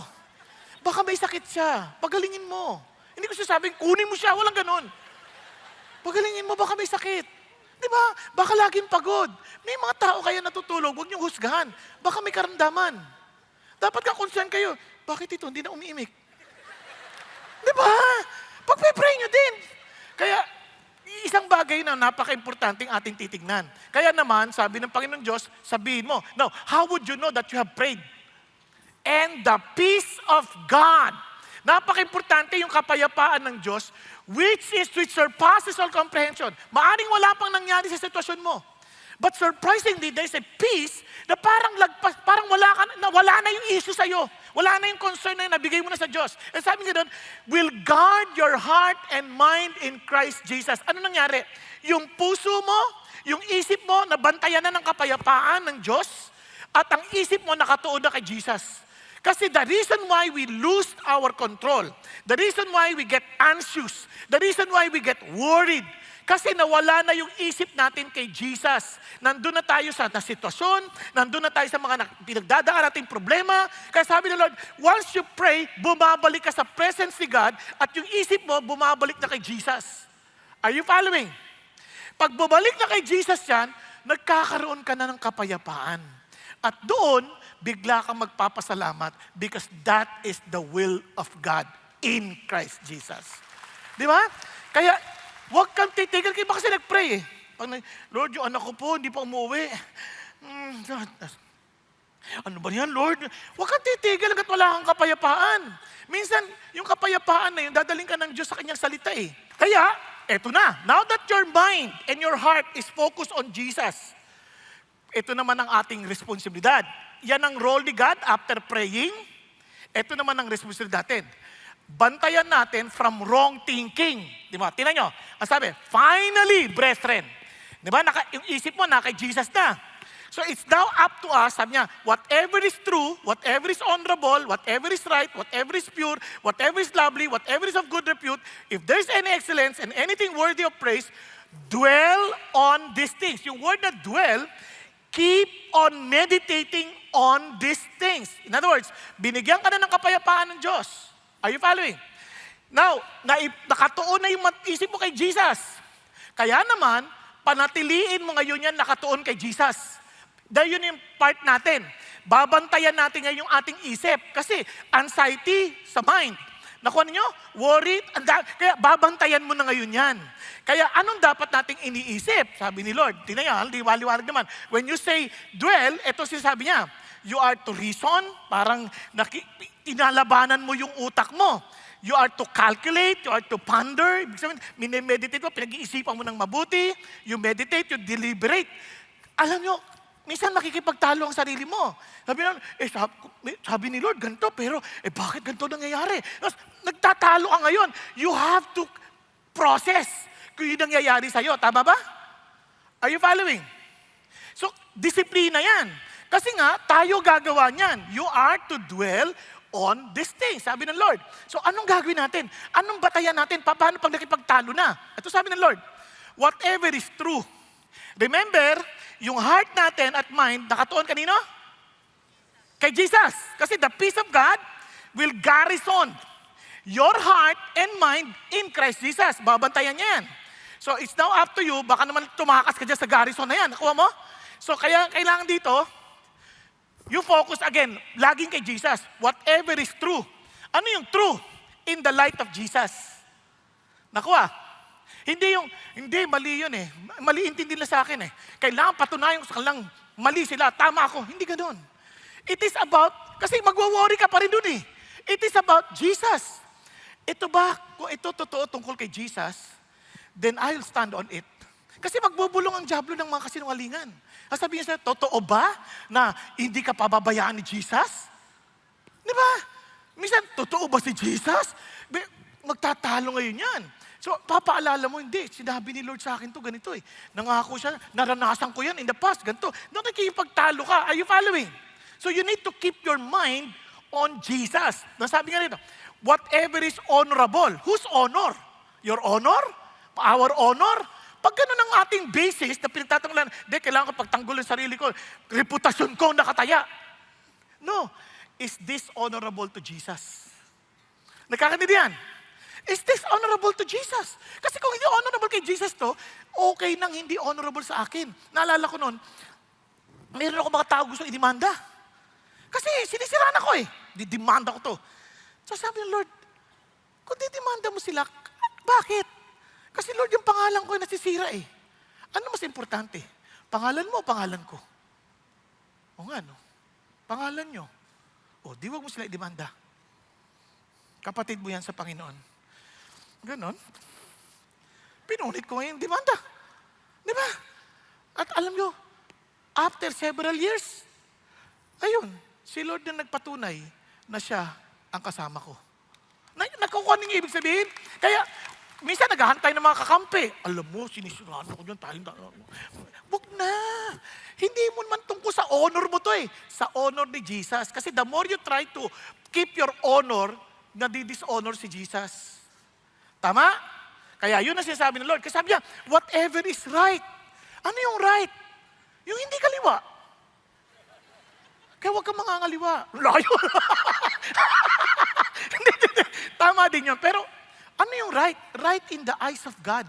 baka may sakit siya, pagalingin mo. Hindi ko sinasabing, kunin mo siya, walang ganun. Pagalingin mo, baka may sakit. Di ba? Baka laging pagod. May mga tao kaya natutulog, huwag niyong husgahan. Baka may karamdaman. Dapat ka concern kayo, bakit ito hindi na umiimik? Di ba? Pagpe-pray nyo din. Kaya, isang bagay na napaka-importanting ating titignan. Kaya naman, sabi ng Panginoon Diyos, sabihin mo, now, how would you know that you have prayed? And the peace of God. Napaka-importante yung kapayapaan ng Diyos, which surpasses all comprehension. Maaring wala pang nangyari sa sitwasyon mo. But surprisingly, there's a peace na parang wala na yung issue sa'yo. Wala na yung concern na yun, nabigay mo na sa Diyos. And sabi nga doon, will guard your heart and mind in Christ Jesus. Ano nangyari? Yung puso mo, yung isip mo, nabantayan na ng kapayapaan ng Diyos, at ang isip mo nakatuon na kay Jesus. Kasi the reason why we lose our control, the reason why we get anxious, the reason why we get worried, kasi nawala na yung isip natin kay Jesus. Nandun na tayo sa sitwasyon, nandun na tayo sa mga pinagdadaan nating problema. Kaya sabi ng Lord, once you pray, bumabalik ka sa presence ni God at yung isip mo, bumabalik na kay Jesus. Are you following? Pag bumalik na kay Jesus yan, nagkakaroon ka na ng kapayapaan. At doon, bigla kang magpapasalamat because that is the will of God in Christ Jesus. Di ba? Kaya, huwag kang titigil. Kaya ba kasi nag-pray eh. Lord, yung anak ko po, hindi pa umuwi. Ano ba yan, Lord? Huwag kang titigil hanggat wala kang kapayapaan. Minsan, yung kapayapaan na yun, dadaling ka ng Diyos sa kanyang salita eh. Kaya, eto na. Now that your mind and your heart is focused on Jesus, ito naman ang ating responsibilidad. Yan ang role ni God after praying. Ito naman ang responsibilidad natin. Bantayan natin from wrong thinking. Di ba? Tingnan nyo. Ang sabi, finally, brethren. Di ba? Yung isip mo na kay Jesus na. So it's now up to us, sabi niya, whatever is true, whatever is honorable, whatever is right, whatever is pure, whatever is lovely, whatever is of good repute, if there's any excellence and anything worthy of praise, dwell on these things. Yung word na dwell, keep on meditating on these things. In other words, binigyan ka na ng kapayapaan ng Diyos. Are you following? Now, nakatuon na yung isip mo kay Jesus. Kaya naman, panatiliin mo ngayon yan nakatuon kay Jesus. Dahil yun yung part natin. Babantayan natin ngayon yung ating isip. Kasi anxiety sa mind. Nakuha ninyo? Worried. Kaya babantayan mo na ngayon yan. Kaya anong dapat nating iniisip? Sabi ni Lord, tinayal, di waliwanag naman. When you say dwell, ito sinasabi niya, you are to reason, parang tinalabanan mo yung utak mo. You are to calculate, you are to ponder. Ibig sabihin, minimeditate mo, pinag-iisipan mo ng mabuti. You meditate, you deliberate. Alam nyo, minsan makikipagtalo ang sarili mo. Sabi ni Lord, ganito, pero bakit ganito nangyayari? Tapos, nagtatalo ka ngayon. You have to process kung yun nangyayari sa'yo. Tama ba? Are you following? So, disiplina yan. Kasi nga, tayo gagawa niyan. You are to dwell on this thing, sabi ng Lord. So, anong gagawin natin? Anong batayan natin? Paano pag nakipagtalo na? Ito sabi ng Lord, whatever is true. Remember, yung heart natin at mind, nakatuon kanino? Kay Jesus. Kasi the peace of God will garrison your heart and mind in Christ Jesus. Babantayan niya yan. So, it's now up to you. Baka naman tumakas ka dyan sa garrison na yan. Nakuha mo? So, kaya kailangan dito, you focus again, laging kay Jesus. Whatever is true. Ano yung true? In the light of Jesus. Nakuha? Hindi, mali yun eh. Mali intindi nila sa akin eh. Kailangan patunayan ko sa kanilang mali sila, tama ako. Hindi ganoon. It is about, kasi magwo-worry ka pa rin dun eh. It is about Jesus. Ito ba, kung ito totoo tungkol kay Jesus, then I'll stand on it. Kasi magbubulong ang diablo ng mga kasinungalingan. Sabihin niya, totoo ba na hindi ka pababayaan ni Jesus? Di ba? Minsan, totoo ba si Jesus? Magtatalo ngayon yan. So, papaalala mo, hindi. Sinabi ni Lord sa akin to ganito eh. Nangako siya, naranasan ko yan in the past, ganito. Doon nakikipagtalo ka. Are you following? So, you need to keep your mind on Jesus. Nasabi nga rito, whatever is honorable. Whose honor? Your honor? Our honor? Pag gano'n ang ating basis na pinagtatanggalan, kailangan ko pagtanggol ang sarili ko, reputasyon ko nakataya. No. Is this honorable to Jesus? Nagkakaintindihan yan? Is this honorable to Jesus? Kasi kung hindi honorable kay Jesus to, okay nang hindi honorable sa akin. Naalala ko noon, mayroon ako mga tao gusto idemanda. Kasi sinisiraan ako eh. Didemanda ko to. So sabi ng Lord, kung didemanda mo sila, bakit? Kasi Lord, yung pangalan ko ay nasisira eh. Ano mas importante? Pangalan mo o pangalan ko? O nga no, pangalan nyo. O, di wag mo sila idemanda. Kapatid mo yan sa Panginoon. Ganon. Pinunit ko ngayon demanda. Di ba? At alam nyo, after several years, ayun, si Lord na nagpatunay na siya ang kasama ko. Nakukuha niyo ibig sabihin? Kaya, minsan naghahantay ng mga kakampi. Alam mo, sinisiraan ako dyan, wag na. Hindi mo naman tungkol sa honor mo to eh. Sa honor ni Jesus. Kasi the more you try to keep your honor, nadi-dishonor si Jesus. Tama? Kaya yun ang sinasabi ng Lord. Kasi sabi niya, whatever is right. Ano yung right? Yung hindi kaliwa. Kaya huwag kang mangangaliwa. Layo. Tama din yun. Pero, ano yung right? Right in the eyes of God.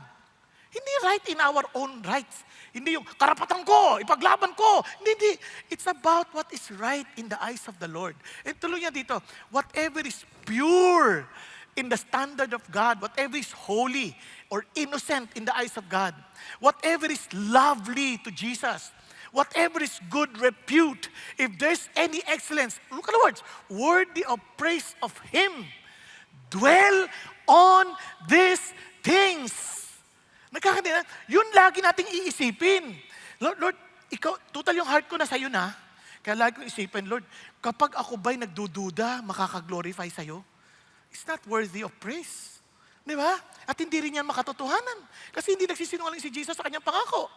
Hindi right in our own rights. Hindi yung karapatan ko, ipaglaban ko. Hindi. It's about what is right in the eyes of the Lord. E tuloy niya dito, whatever is pure in the standard of God, whatever is holy or innocent in the eyes of God, whatever is lovely to Jesus, whatever is good repute, if there's any excellence, look at the words, worthy of praise of Him, dwell on these things. Nagkakaintindihan? Yun lagi nating iisipin. Lord, ikaw, total yung heart ko na sa'yo na. Kaya lagi kong isipin, Lord, kapag ako ba'y nagdududa, makakaglorify sa'yo, it's not worthy of praise. Di ba? At hindi rin yan makatotohanan. Kasi hindi nagsisinungaling si Jesus sa kanyang pangako.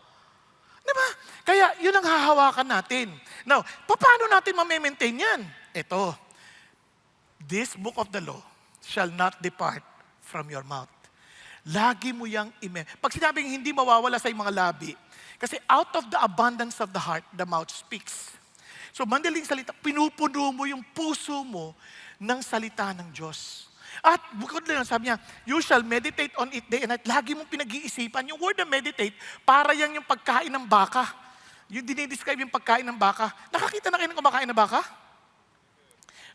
Di ba? Kaya yun ang hahawakan natin. Now, paano natin ma-maintain yan? Ito, this book of the law shall not depart from your mouth. Lagi mo yang pag sinabing hindi mawawala sa iyong mga labi, kasi out of the abundance of the heart, the mouth speaks. So, mandaling salita, pinupuno mo yung puso mo ng salita ng Diyos. At bukod na yun, sabi niya, you shall meditate on it day and night. Lagi mong pinag-iisipan. Yung word na meditate, para yan yung pagkain ng baka. Yung dinidescribe yung pagkain ng baka. Nakakita na kayo ng kumakain ng baka?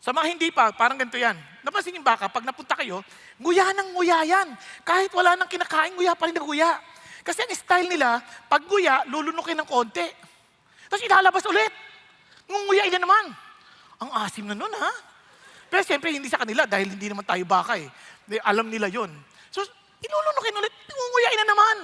Sa mga hindi pa, parang ganito yan. Napansin yung baka, pag napunta kayo, nguya ng nguya yan. Kahit wala nang kinakain, nguya pa rin na nguya. Kasi ang style nila, pag nguya, lulunukin ng konti. Tapos ilalabas ulit. Ngunguyain na naman. Ang asim na nun, ha? Pero siyempre, hindi sa kanila dahil hindi naman tayo baka eh. Alam nila yon. So, ilulunukin ulit, ngunguyain na naman.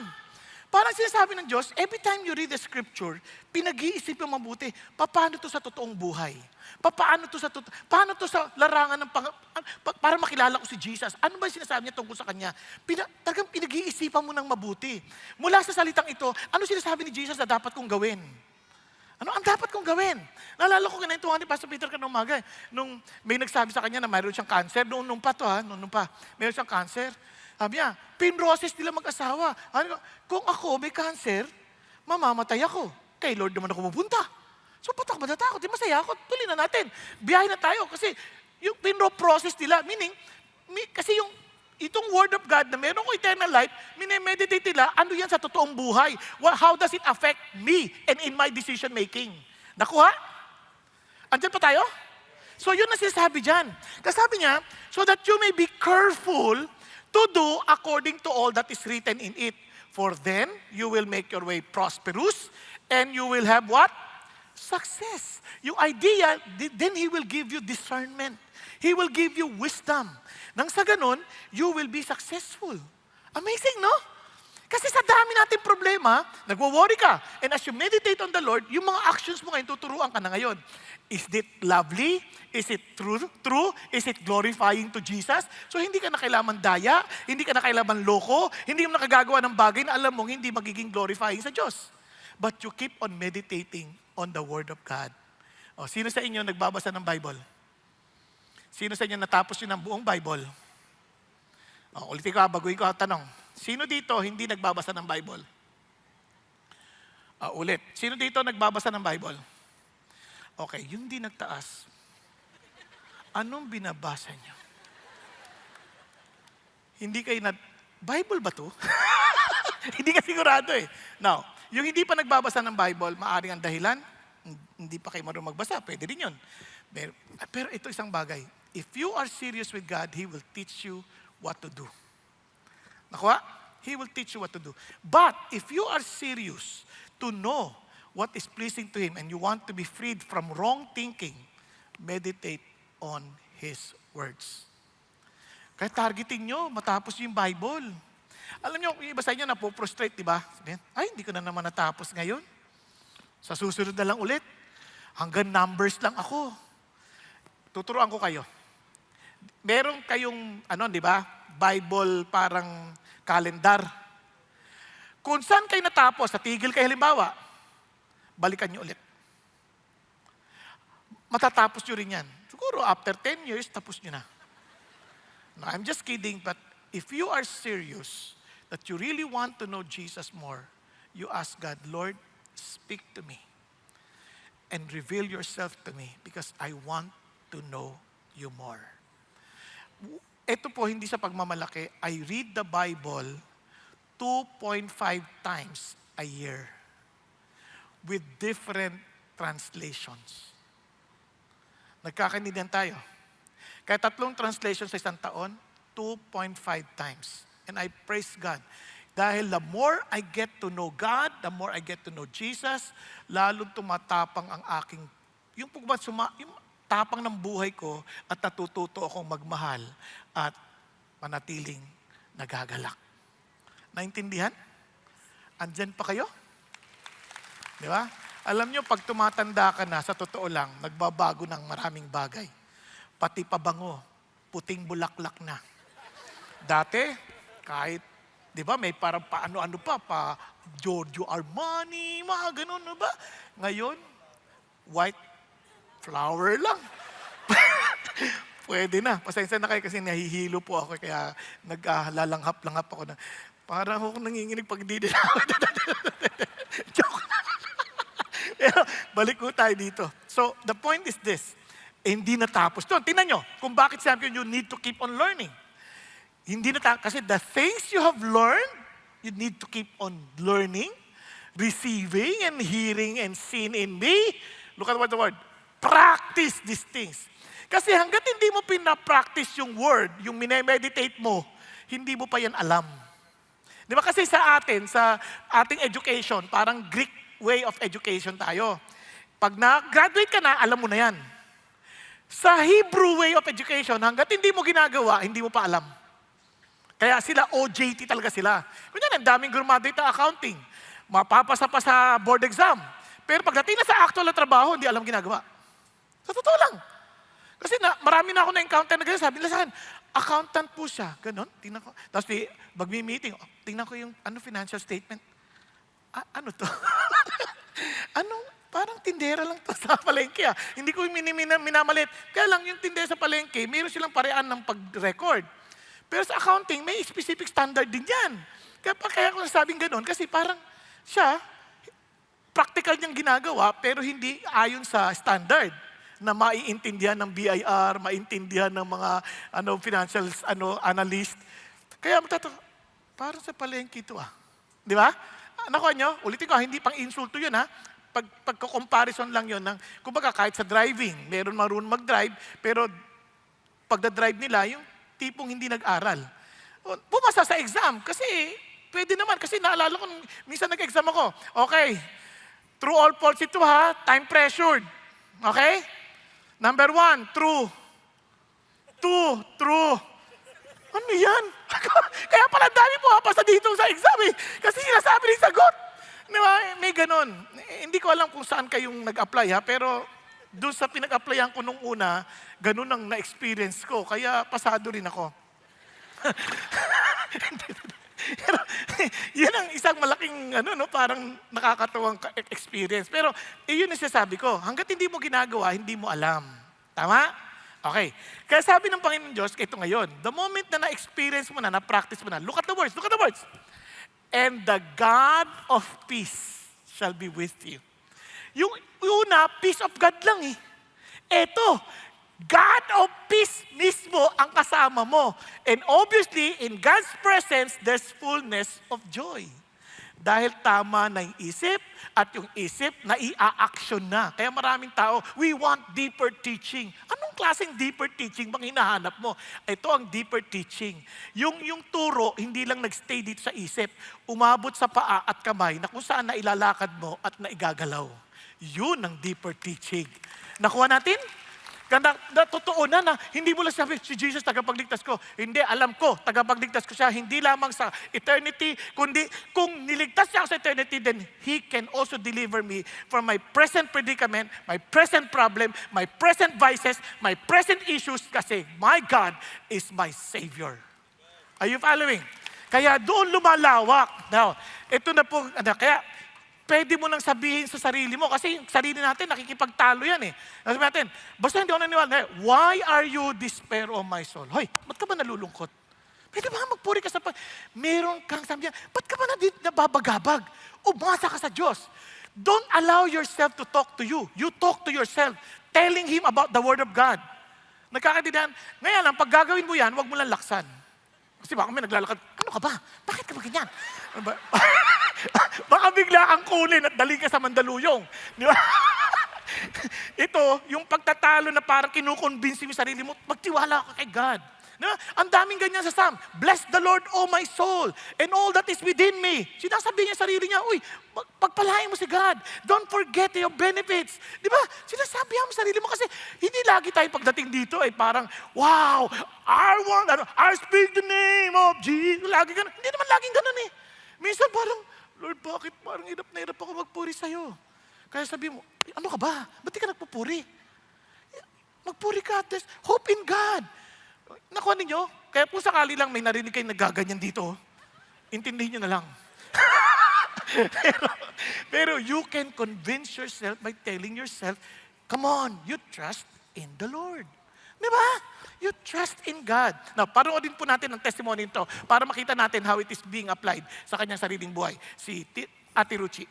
Parang sinasabi ng Diyos, every time you read the scripture, pinag-iisip yung mabuti, paano to sa totoong buhay? Paano to sa larangan ng para makilala ko si Jesus? Ano ba yung sinasabi niya tungkol sa Kanya? Talagang pinag-iisipan mo ng mabuti. Mula sa salitang ito, ano sinasabi ni Jesus na dapat kong gawin? Ano ang dapat kong gawin? Naalala ko ganito ni Pastor Peter kanong umaga. Nung may nagsabi sa kanya na mayroon siyang cancer, noon pa to ha, noon pa, mayroon siyang cancer. Sabi niya, pinroses nila mag-asawa. Kung ako may cancer, mamamatay ako. Kay Lord naman ako pupunta. So, ba't ako matatakot? Di masaya ako. Tuloy na natin. Biyahe na tayo. Kasi yung pinro-process nila, meaning, kasi yung itong word of God na meron ko eternal life, minemeditate nila, ano yan sa totoong buhay? How does it affect me and in my decision making? Nakuha? Andyan pa tayo? So, yun na sinasabi dyan. Kasi sabi niya, so that you may be careful to do according to all that is written in it. For then, you will make your way prosperous, and you will have what? Success. Yung idea, then He will give you discernment. He will give you wisdom. Nang sa ganun, you will be successful. Amazing, no? Kasi sa dami nating problema, nagwo-worry ka. And as you meditate on the Lord, yung mga actions mo ngayon, tuturuan ka na ngayon. Is it lovely? Is it true? Is it glorifying to Jesus? So hindi ka na kailangan daya, hindi ka na kailangan loko, hindi mo nakagagawa ng bagay na alam mong hindi magiging glorifying sa Diyos. But you keep on meditating on the Word of God. O, sino sa inyo nagbabasa ng Bible? Sino sa inyo natapos yun ng buong Bible? O, ulitin ko, baguhin ko ang tanong. Sino dito hindi nagbabasa ng Bible? Ulit. Sino dito nagbabasa ng Bible? Okay, yung di nagtaas, anong binabasa niyo? Hindi kayo Bible ba to? Hindi ka sigurado eh. Now, yung hindi pa nagbabasa ng Bible, maaaring ang dahilan, hindi pa kayo marunong magbasa, pwede rin yun. Pero ito isang bagay. If you are serious with God, He will teach you what to do. Nakuha? He will teach you what to do. But if you are serious to know what is pleasing to Him and you want to be freed from wrong thinking, meditate on His words. Kaya targeting nyo, matapos yung Bible. Alam nyo, yung iba sa inyo napoprostrate, di ba? Sabihin, ay, hindi ko na naman natapos ngayon. Sa susunod na lang ulit. Hanggang numbers lang ako. Tuturuan ko kayo. Meron kayong, di ba? Bible parang calendar. Kung saan kayo natapos, sa tigil kayo halimbawa, balikan nyo ulit. Matatapos nyo rin yan. Siguro after 10 years, tapos nyo na. No, I'm just kidding, but if you are serious that you really want to know Jesus more, you ask God, Lord, speak to me and reveal yourself to me because I want to know you more. Ito po, hindi sa pagmamalaki. I read the Bible 2.5 times a year with different translations. Nagkakaintindihan tayo. Kaya 3 translations sa isang taon, 2.5 times. And I praise God. Dahil the more I get to know God, the more I get to know Jesus, lalong tumatapang ang aking, yung tapang ng buhay ko at natututo akong magmahal at manatiling nagagalak. Naintindihan? Andyan pa kayo? Di ba? Alam nyo, pag tumatanda ka na, sa totoo lang, nagbabago ng maraming bagay. Pati pabango, puting bulaklak na. Dati, kahit, di ba, may parang paano-ano pa Giorgio Armani, mga ganun, no ba? Ngayon, white flower lang. Pwede na. Pasensya na kayo kasi nahihilo po ako, kaya naglalanghap-langhap ako na, parang ako nanginginig pag di din ako. Joke. Pero balik ko tayo dito. So, the point is this. Hindi natapos doon. Tingnan nyo, kung bakit sabi you need to keep on learning. Hindi natapos. Kasi the things you have learned, you need to keep on learning, receiving and hearing and seeing in me. Look at what the word. Practice these things. Kasi hanggat hindi mo pinapractice yung word, yung minemeditate mo, hindi mo pa yan alam. Di ba kasi sa atin, sa ating education, parang Greek way of education tayo. Pag na-graduate ka na, alam mo na yan. Sa Hebrew way of education, hanggat hindi mo ginagawa, hindi mo pa alam. Kaya sila, OJT talaga sila. Kunyari, ang daming graduate na accounting. Mapapasa pa sa board exam. Pero pagdating na sa actual na trabaho, hindi alam ginagawa. Sa totoo lang. Kasi marami na ako na-encounter na gano'n. Sabi nila sa akin, accountant po siya. Ganon, tingnan ko. Tapos mag-meeting, tingnan ko yung financial statement. Ano to? Parang tindera lang to sa palengke. Hindi ko minamalit. Kaya lang yung tindera sa palengke, mayroon silang parean ng pag-record. Pero sa accounting, may specific standard din yan. Kaya ko nasabing ganon, kasi parang siya, practical niyang ginagawa, pero hindi ayon sa standard na maiintindihan ng BIR, maintindihan ng mga financial analyst. Kaya parang sa palengke ito Di ba? Nakuha nyo, ulitin ko, hindi pang insulto yun pagko-comparison lang yun. Kumbaga kahit sa driving, meron marunong mag-drive, pero pagda-drive nila, yung tipong hindi nag-aral. Pumasa sa exam, kasi pwede naman, kasi naalala ko, minsan nag-exam ako, okay, true all false ito time pressured. Okay? Number 1, true. 2, true. Ano yan? Kaya pala dami pumapasa dito sa exam kasi sinasabi ng sagot. May ganon. Hindi ko alam kung saan kayong nag-apply pero doon sa pinag-applyan ko nung una, ganon ang na-experience ko. Kaya pasado rin ako. Yan ang isang malaking parang nakakatuwang experience. Pero yun ang sinasabi ko, hanggat hindi mo ginagawa, hindi mo alam. Tama? Okay. Kaya sabi ng Panginoon Diyos, ito ngayon, the moment na na-experience mo na, na-practice mo na, look at the words. And the God of peace shall be with you. Yung una, peace of God lang Eto, God of peace mismo ang kasama mo. And obviously, in God's presence, there's fullness of joy. Dahil tama na yung isip, at yung isip na i-action na. Kaya maraming tao, we want deeper teaching. Anong klaseng deeper teaching bang hinahanap mo? Ito ang deeper teaching. Yung turo, hindi lang nagstay dito sa isip, umabot sa paa at kamay na kung saan na ilalakad mo at na igagalaw. Yun ang deeper teaching. Nakuha natin? Totoo na hindi mo lang sabi, si Jesus tagapagligtas ko. Hindi, alam ko, tagapagligtas ko siya. Hindi lamang sa eternity, kundi kung niligtas siya sa eternity, then He can also deliver me from my present predicament, my present problem, my present vices, my present issues, kasi my God is my Savior. Are you following? Kaya doon lumalawak. Now, ito na po, kaya pwede mo nang sabihin sa sarili mo kasi yung sarili natin nakikipagtalo yan Sabi natin, basta hindi ako naniwala. Why are you despair, O my soul? Hoy, ba't ka ba nalulungkot? Pwede ba magpuri ka sa meron kang sabi niya, ba't ka ba nababagabag? Umasa ka sa Diyos. Don't allow yourself to talk to you. You talk to yourself, telling Him about the Word of God. Nagkakaintindihan. Ngayon lang, pag gagawin mo yan, huwag mo lang laksan. Kasi baka may naglalakad, ano ka ba? Bakit ka ba ganyan? Baka bigla kang kunin at dali ka sa Mandaluyong. Di ba? Ito, yung pagtatalo na parang kinukonvince mo sarili mo, magtiwala ka kay God. Diba? Ang daming ganyan sa Psalm. Bless the Lord, O my soul, and all that is within me. Sinasabi niya sarili niya, uy, pagpalain mo si God. Don't forget your benefits. Di ba? Sinasabi mo sarili mo kasi hindi lagi tayo pagdating dito parang, wow, I speak the name of Jesus. Lagi ganun. Hindi naman laging ganun Minsan parang, Lord, bakit parang hirap na hirap ako magpuri sa'yo? Kaya sabi mo, ano ka ba? Ba't di ka nagpupuri? Magpuri ka, hope in God. Nakuha ninyo? Kaya po sakali lang may narinig kayo nagaganyan dito, intindihin nyo na lang. pero you can convince yourself by telling yourself, come on, you trust in the Lord. Di ba? You trust in God. Now, paroodin po natin ang testimony nito para makita natin how it is being applied sa kanyang sariling buhay. Si Ate Ruchi.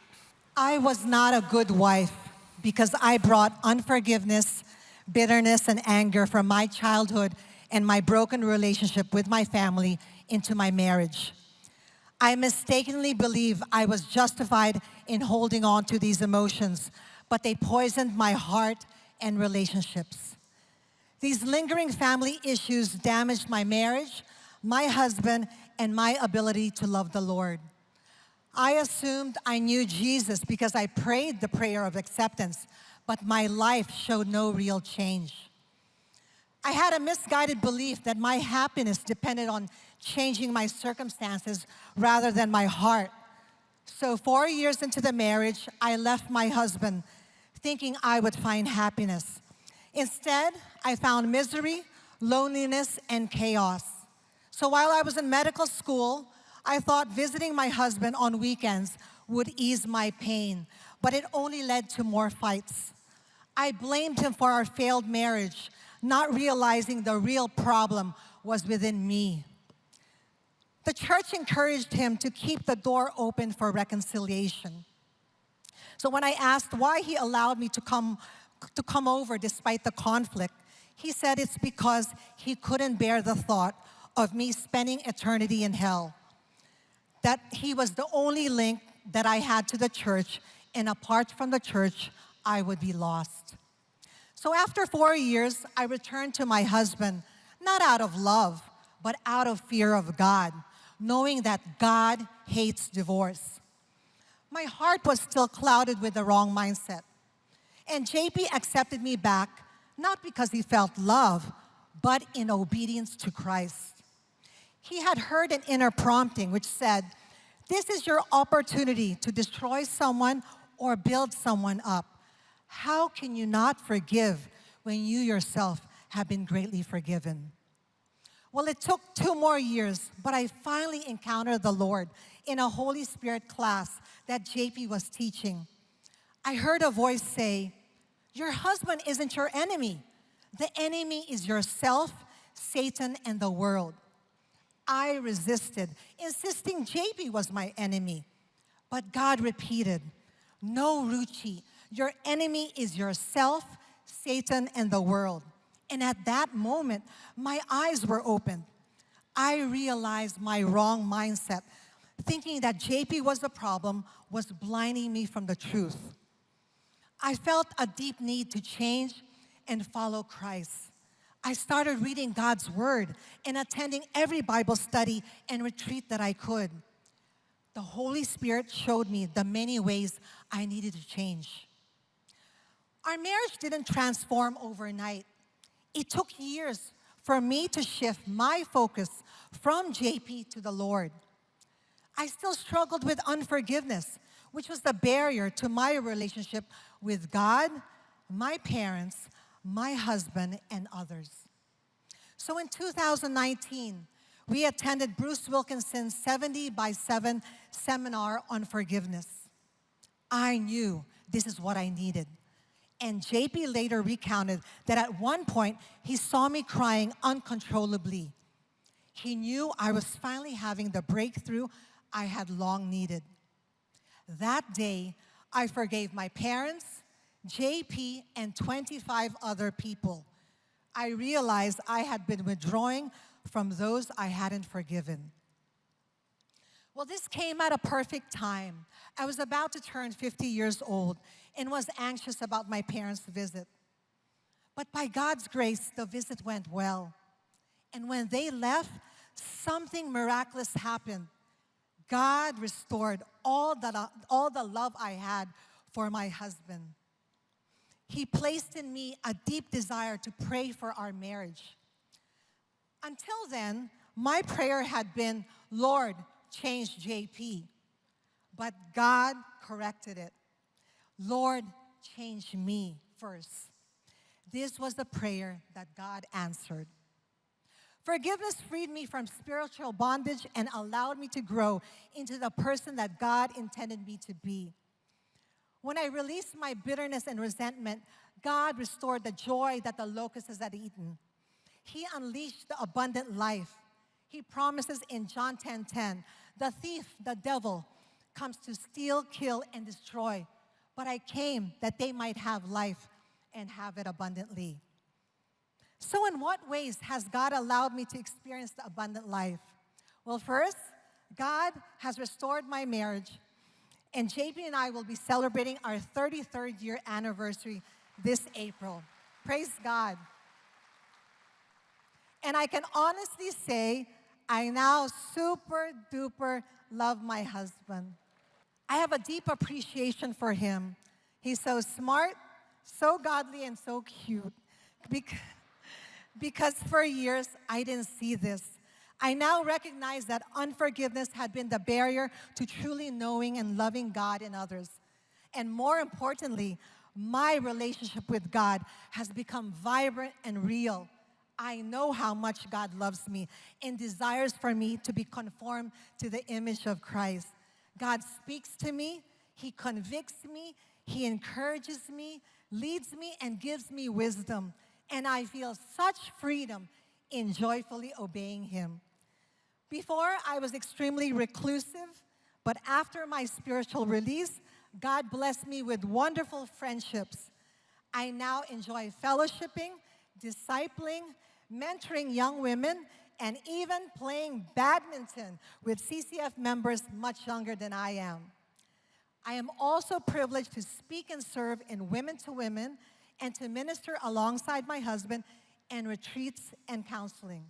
I was not a good wife because I brought unforgiveness, bitterness, and anger from my childhood and my broken relationship with my family into my marriage. I mistakenly believe I was justified in holding on to these emotions, but they poisoned my heart and relationships. These lingering family issues damaged my marriage, my husband, and my ability to love the Lord. I assumed I knew Jesus because I prayed the prayer of acceptance, but my life showed no real change. I had a misguided belief that my happiness depended on changing my circumstances rather than my heart. So 4 years into the marriage, I left my husband thinking I would find happiness. Instead, I found misery, loneliness, and chaos. So while I was in medical school, I thought visiting my husband on weekends would ease my pain, but it only led to more fights. I blamed him for our failed marriage, not realizing the real problem was within me. The church encouraged him to keep the door open for reconciliation. So when I asked why he allowed me to come over despite the conflict, he said it's because he couldn't bear the thought of me spending eternity in hell. That he was the only link that I had to the church, and apart from the church, I would be lost. So after 4 years, I returned to my husband, not out of love, but out of fear of God, knowing that God hates divorce. My heart was still clouded with the wrong mindset. And JP accepted me back, not because he felt love, but in obedience to Christ. He had heard an inner prompting which said, "This is your opportunity to destroy someone or build someone up. How can you not forgive when you yourself have been greatly forgiven?" Well, it took 2 more years, but I finally encountered the Lord in a Holy Spirit class that JP was teaching. I heard a voice say, "Your husband isn't your enemy. The enemy is yourself, Satan, and the world." I resisted, insisting JP was my enemy. But God repeated, "No, Ruchi, your enemy is yourself, Satan, and the world." And at that moment, my eyes were opened. I realized my wrong mindset, thinking that JP was the problem, was blinding me from the truth. I felt a deep need to change and follow Christ. I started reading God's Word and attending every Bible study and retreat that I could. The Holy Spirit showed me the many ways I needed to change. Our marriage didn't transform overnight. It took years for me to shift my focus from JP to the Lord. I still struggled with unforgiveness, which was the barrier to my relationship with God, my parents, my husband, and others. So in 2019, we attended Bruce Wilkinson's 70 by 7 seminar on forgiveness. I knew this is what I needed. And JP later recounted that at one point, he saw me crying uncontrollably. He knew I was finally having the breakthrough I had long needed. That day, I forgave my parents, JP, and 25 other people. I realized I had been withdrawing from those I hadn't forgiven. Well, this came at a perfect time. I was about to turn 50 years old and was anxious about my parents' visit. But by God's grace, the visit went well. And when they left, something miraculous happened. God restored all the love I had for my husband. He placed in me a deep desire to pray for our marriage. Until then, my prayer had been, "Lord, change JP." But God corrected it. "Lord, change me first." This was the prayer that God answered. Forgiveness freed me from spiritual bondage and allowed me to grow into the person that God intended me to be. When I released my bitterness and resentment, God restored the joy that the locusts had eaten. He unleashed the abundant life. He promises in John 10:10, "The thief, the devil, comes to steal, kill, and destroy. But I came that they might have life and have it abundantly." So in what ways has God allowed me to experience the abundant life? Well, first, God has restored my marriage, and JP and I will be celebrating our 33rd year anniversary this April. Praise God. And I can honestly say, I now super duper love my husband. I have a deep appreciation for him. He's so smart, so godly, and so cute. Bec- Because for years, I didn't see this. I now recognize that unforgiveness had been the barrier to truly knowing and loving God and others. And more importantly, my relationship with God has become vibrant and real. I know how much God loves me and desires for me to be conformed to the image of Christ. God speaks to me, He convicts me, He encourages me, leads me, and gives me wisdom. And I feel such freedom in joyfully obeying Him. Before, I was extremely reclusive, but after my spiritual release, God blessed me with wonderful friendships. I now enjoy fellowshipping, discipling, mentoring young women, and even playing badminton with CCF members much younger than I am. I am also privileged to speak and serve in Women to Women and to minister alongside my husband in retreats and counseling.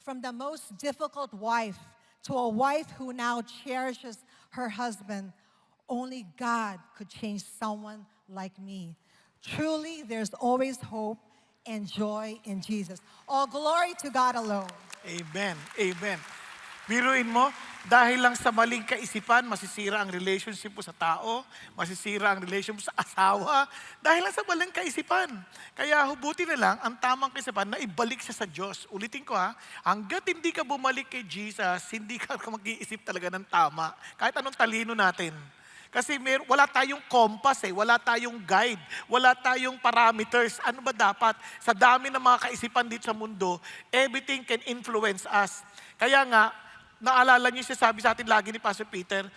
From the most difficult wife to a wife who now cherishes her husband, only God could change someone like me. Truly, there's always hope and joy in Jesus. All glory to God alone. Amen. Amen. Biruin mo, dahil lang sa maling kaisipan, masisira ang relationship mo sa tao, masisira ang relationship mo sa asawa, dahil lang sa maling kaisipan. Kaya hubuti na lang ang tamang kaisipan na ibalik siya sa Diyos. Ulitin ko hanggat hindi ka bumalik kay Jesus, hindi ka mag-iisip talaga ng tama. Kahit anong talino natin. Kasi wala tayong compass wala tayong guide, wala tayong parameters. Ano ba dapat? Sa dami ng mga kaisipan dito sa mundo, everything can influence us. Kaya nga, naalala niyo siya sabi sa atin lagi ni Pastor Peter,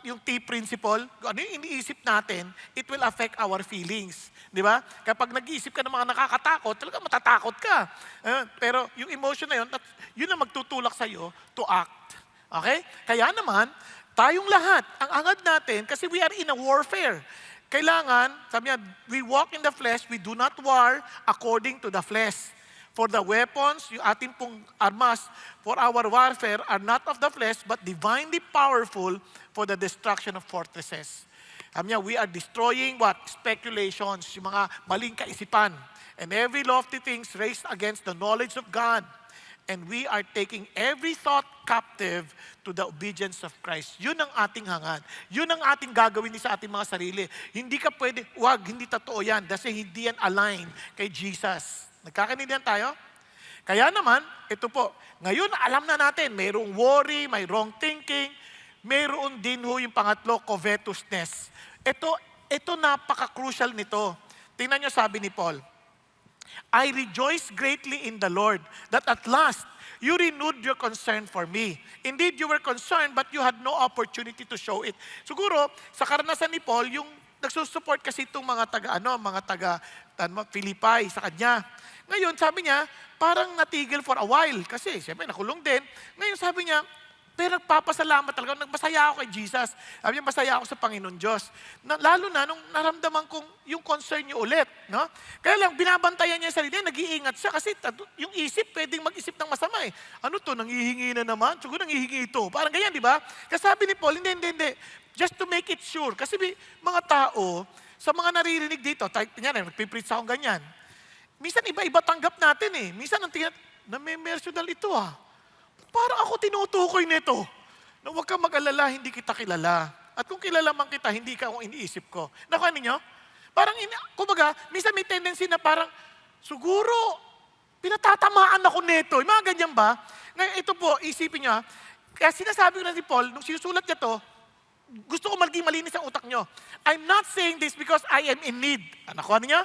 yung T principle, ano yung iniisip natin, it will affect our feelings. Di ba? Kapag nag-iisip ka ng mga nakakatakot, talaga matatakot ka. Pero yung emotion na yun ang magtutulak sa'yo to act. Okay? Kaya naman, tayong lahat, ang angad natin, kasi we are in a warfare. Kailangan, sabi niya, we walk in the flesh, we do not war according to the flesh. For the weapons, yung ating pong armas for our warfare are not of the flesh, but divinely powerful for the destruction of fortresses. Sabi niya, we are destroying what? Speculations, yung mga maling kaisipan. And every lofty things raised against the knowledge of God. And we are taking every thought captive to the obedience of Christ. Yun ang ating hangad. Yun ang ating gagawin sa ating mga sarili. Hindi ka pwede, hindi totoo yan. Kasi hindi yan align kay Jesus. Nagkakaintindihan tayo? Kaya naman, ito po, ngayon alam na natin, mayroong worry, may wrong thinking, mayroon din yung pangatlo, covetousness. Ito napaka-crucial nito. Tingnan nyo sabi ni Paul, I rejoice greatly in the Lord that at last you renewed your concern for me. Indeed, you were concerned but you had no opportunity to show it. Siguro, sa karanasan ni Paul, yung nagsusupport kasi itong mga taga Philippi sa kanya. Ngayon, sabi niya, parang natigil for a while kasi siyempre nakulong din. Ngayon sabi niya, pero nagpapasalamat talaga. Nagmasaya ako kay Jesus. Sabi niya, masaya ako sa Panginoon Diyos. Lalo na nung naramdaman kong yung concern niyo ulit. No? Kaya lang, binabantayan niya yung sarili, nag-iingat siya kasi yung isip, pwedeng mag-isip ng masama Ano to, nangihingi na naman? Siguro nangihingi ito. Parang ganyan, di ba? Kasi sabi ni Paul, hindi. Just to make it sure. Kasi mga tao, sa mga naririnig dito, tingnan, nagpipreach akong ganyan. Minsan iba-iba tanggap natin Minsan ang tingnan, na-mersional ito Parang ako tinutukoy nito. Na huwag kang mag-alala, hindi kita kilala. At kung kilala man kita, hindi ka akong iniisip ko. Nakuha ninyo? Parang, kumbaga, minsan may tendency na parang, siguro, pinatatamaan ako nito. Yung mga ganyan ba? Ngayon, ito po, isipin nyo kaya sinasabi ko na si Paul, nung sinusulat niya to, gusto ko maging malinis ang utak nyo. I'm not saying this because I am in need. Nakuha ninyo?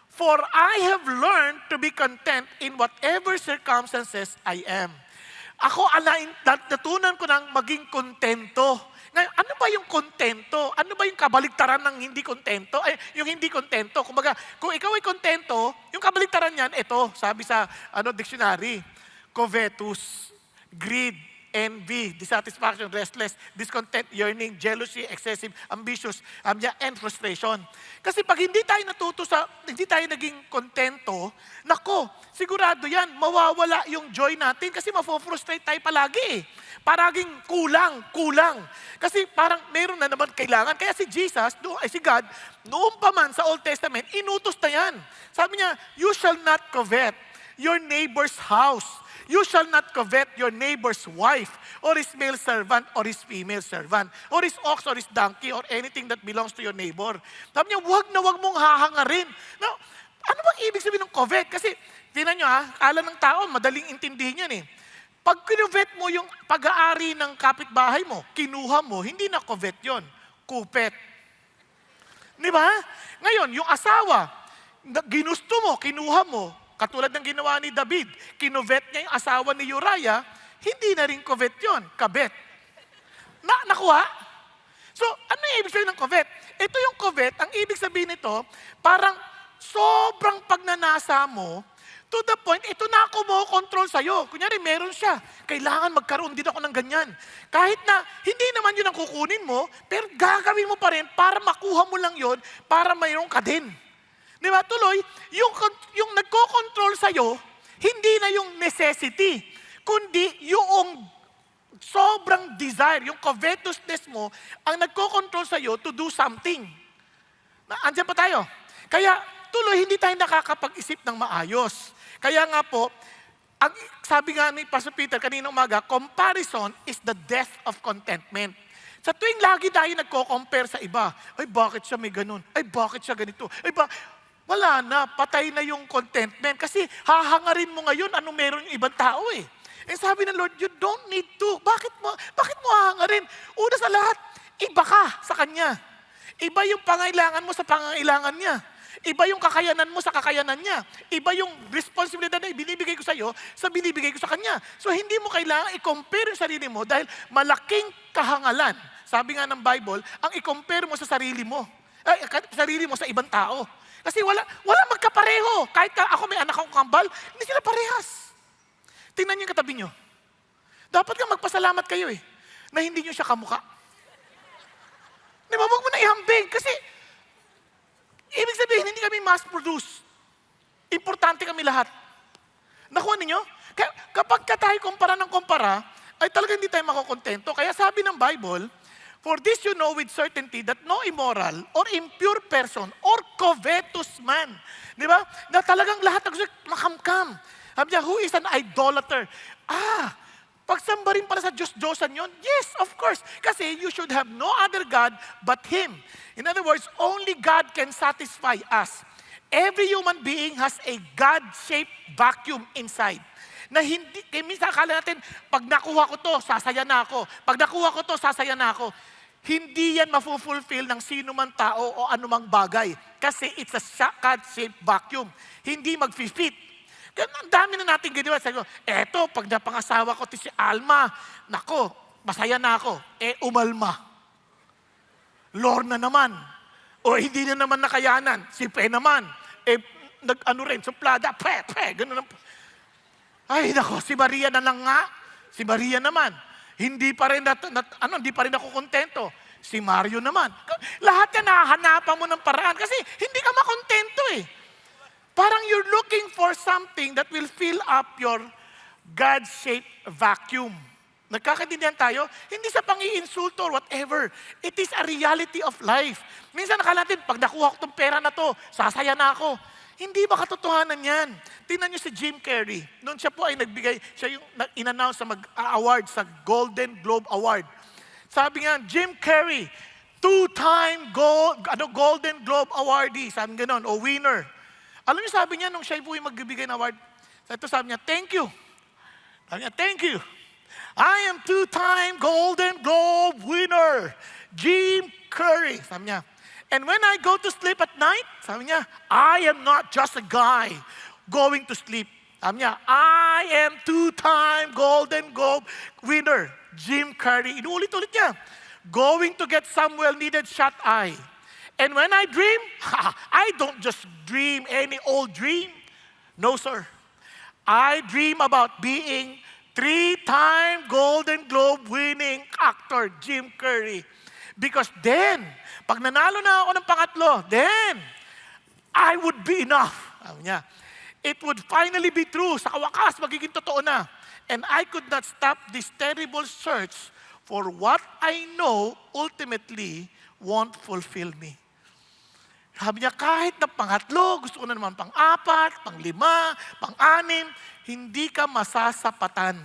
For I have learned to be content in whatever circumstances I am. Ako, natutunan ko ng maging kontento. Ngayon, ano ba yung kontento? Ano ba yung kabaligtaran ng hindi kontento? Yung hindi kontento. Kumbaga, kung ikaw ay kontento, yung kabaligtaran niyan, ito, sabi sa dictionary, covetous, greed, envy, dissatisfaction, restless, discontent, yearning, jealousy, excessive, ambitious, and frustration. Kasi pag hindi tayo naging kontento, nako, sigurado yan, mawawala yung joy natin kasi mafo-frustrate tayo palagi eh. Paraging kulang. Kasi parang meron na naman kailangan. Kaya si Jesus, si God, noong pa man sa Old Testament, inutos na yan. Sabi niya, you shall not covet your neighbor's house. You shall not covet your neighbor's wife, or his male servant, or his female servant, or his ox, or his donkey, or anything that belongs to your neighbor. Sabi niya, wag na wag mong hahangarin. Now, ano bang ibig sabihin ng covet? Kasi, tingnan nyo akala ng tao, madaling intindihin yan eh. Pag kinovet mo yung pag-aari ng kapitbahay mo, kinuha mo, hindi na covet yon, kupet. Di ba? Ngayon, yung asawa, ginusto mo, kinuha mo, katulad ng ginawa ni David, kinovet niya yung asawa ni Uriah, hindi na rin covet yon, kabet. Nakuha? So, ano yung ibig sabihin ng covet? Ito yung covet, ang ibig sabihin nito, parang sobrang pagnanasa mo, to the point, ito na ako mo-control sa'yo. Kunyari, meron siya. Kailangan magkaroon din ako ng ganyan. Kahit na, hindi naman yun ang kukunin mo, pero gagawin mo pa rin para makuha mo lang yun, para mayroon ka din. Di ba? Tuloy, yung nagko-control sa'yo, hindi na yung necessity, kundi yung sobrang desire, yung covetousness mo, ang nagko-control sa'yo to do something. Andiyan pa tayo. Kaya, tuloy, hindi tayo nakakapag-isip ng maayos. Kaya nga po, sabi nga ni Pastor Peter kanina umaga, comparison is the death of contentment. Sa tuwing lagi tayo nagko-compare sa iba, ay bakit siya may ganun? Ay bakit siya ganito? Wala na, patay na yung contentment. Kasi hahangarin mo ngayon ano meron yung ibang tao eh. Eh sabi ng Lord, you don't need to. Bakit mo hahangarin? Una sa lahat, iba ka sa Kanya. Iba yung pangailangan mo sa pangailangan niya. Iba yung kakayanan mo sa kakayanan niya. Iba yung responsibilidad na binibigay ko sa iyo sa binibigay ko sa Kanya. So hindi mo kailangan i-compare yung sarili mo dahil malaking kahangalan. Sabi nga ng Bible, ang i-compare mo sa sarili mo sa ibang tao. Kasi wala magkapareho. Kahit ako may anak akong kambal, hindi sila parehas. Tingnan niyo yung katabi niyo. Dapat nga magpasalamat kayo na hindi niyo siya kamuka. Di ba? Huwag mo na ihambing. Kasi, ibig sabihin, hindi kami mass-produce. Importante kami lahat. Nakuha ninyo? Kaya, kapag tayo kumpara ng kumpara, ay talaga hindi tayo makukontento. Kaya sabi ng Bible, for this you know with certainty that no immoral or impure person or covetous man, di ba? Na talagang lahat ng makamkam. Sabi niya, who is an idolater? Pagsamba rin pala sa Diyos-Diyosan yun? Yes, of course. Kasi you should have no other God but Him. In other words, only God can satisfy us. Every human being has a God-shaped vacuum inside. Na hindi, minsan akala natin, pag nakuha ko to, sasaya na ako. Pag nakuha ko to, sasaya na ako. Hindi yan mafulfill ng sino man tao o anumang bagay. Kasi it's a God-shaped vacuum. Hindi mag-fit. Kaya ang dami na natin ginawa. Sabi ko, eto, pag napangasawa ko si Alma, nako, masaya na ako. Umalma. Lorna naman. O hindi na naman nakayanan. Si Pe naman. Nag-ano rin, suplada, ganun. Ay, nako, si Maria na lang nga. Si Maria naman. Hindi pa rin ako kontento. Si Mario naman. Lahat yan, nahahanapan mo ng paraan. Kasi hindi ka makontento Parang you're looking for something that will fill up your God-shaped vacuum. Nagkakaintindihan tayo? Hindi sa pang-iinsulto or whatever. It is a reality of life. Minsan nakala natin, pag nakuha ko itong pera na to, sasaya na ako. Hindi ba katotohanan yan? Tingnan niyo si Jim Carrey. Noon siya po ay nagbigay, siya yung in-announce sa mag-award, sa Golden Globe Award. Sabi nga, Jim Carrey, two-time Golden Globe awardee, sabi gano'n, o winner. Alam niyo sabi niya, nung siya po yung magbibigay ng award, sabi niya, thank you. Sabi niya, thank you. I am two-time Golden Globe winner, Jim Carrey. Sabi niya, and when I go to sleep at night, sabi niya, I am not just a guy going to sleep. Sabi niya, I am two-time Golden Globe winner, Jim Carrey. Inuulit-ulit niya, going to get some well-needed shut-eye. And when I dream, I don't just dream any old dream. No, sir. I dream about being 3-time Golden Globe winning actor Jim Carrey. Because then, pag nanalo na ako ng pangatlo, then, I would be enough. Sabi niya, it would finally be true. Sa kawakas, magiging totoo na. And I could not stop this terrible search for what I know ultimately won't fulfill me. Sabi niya, kahit na pangatlo, gusto ko na naman pang-4, pang-5, pang-6, hindi ka masasapatan.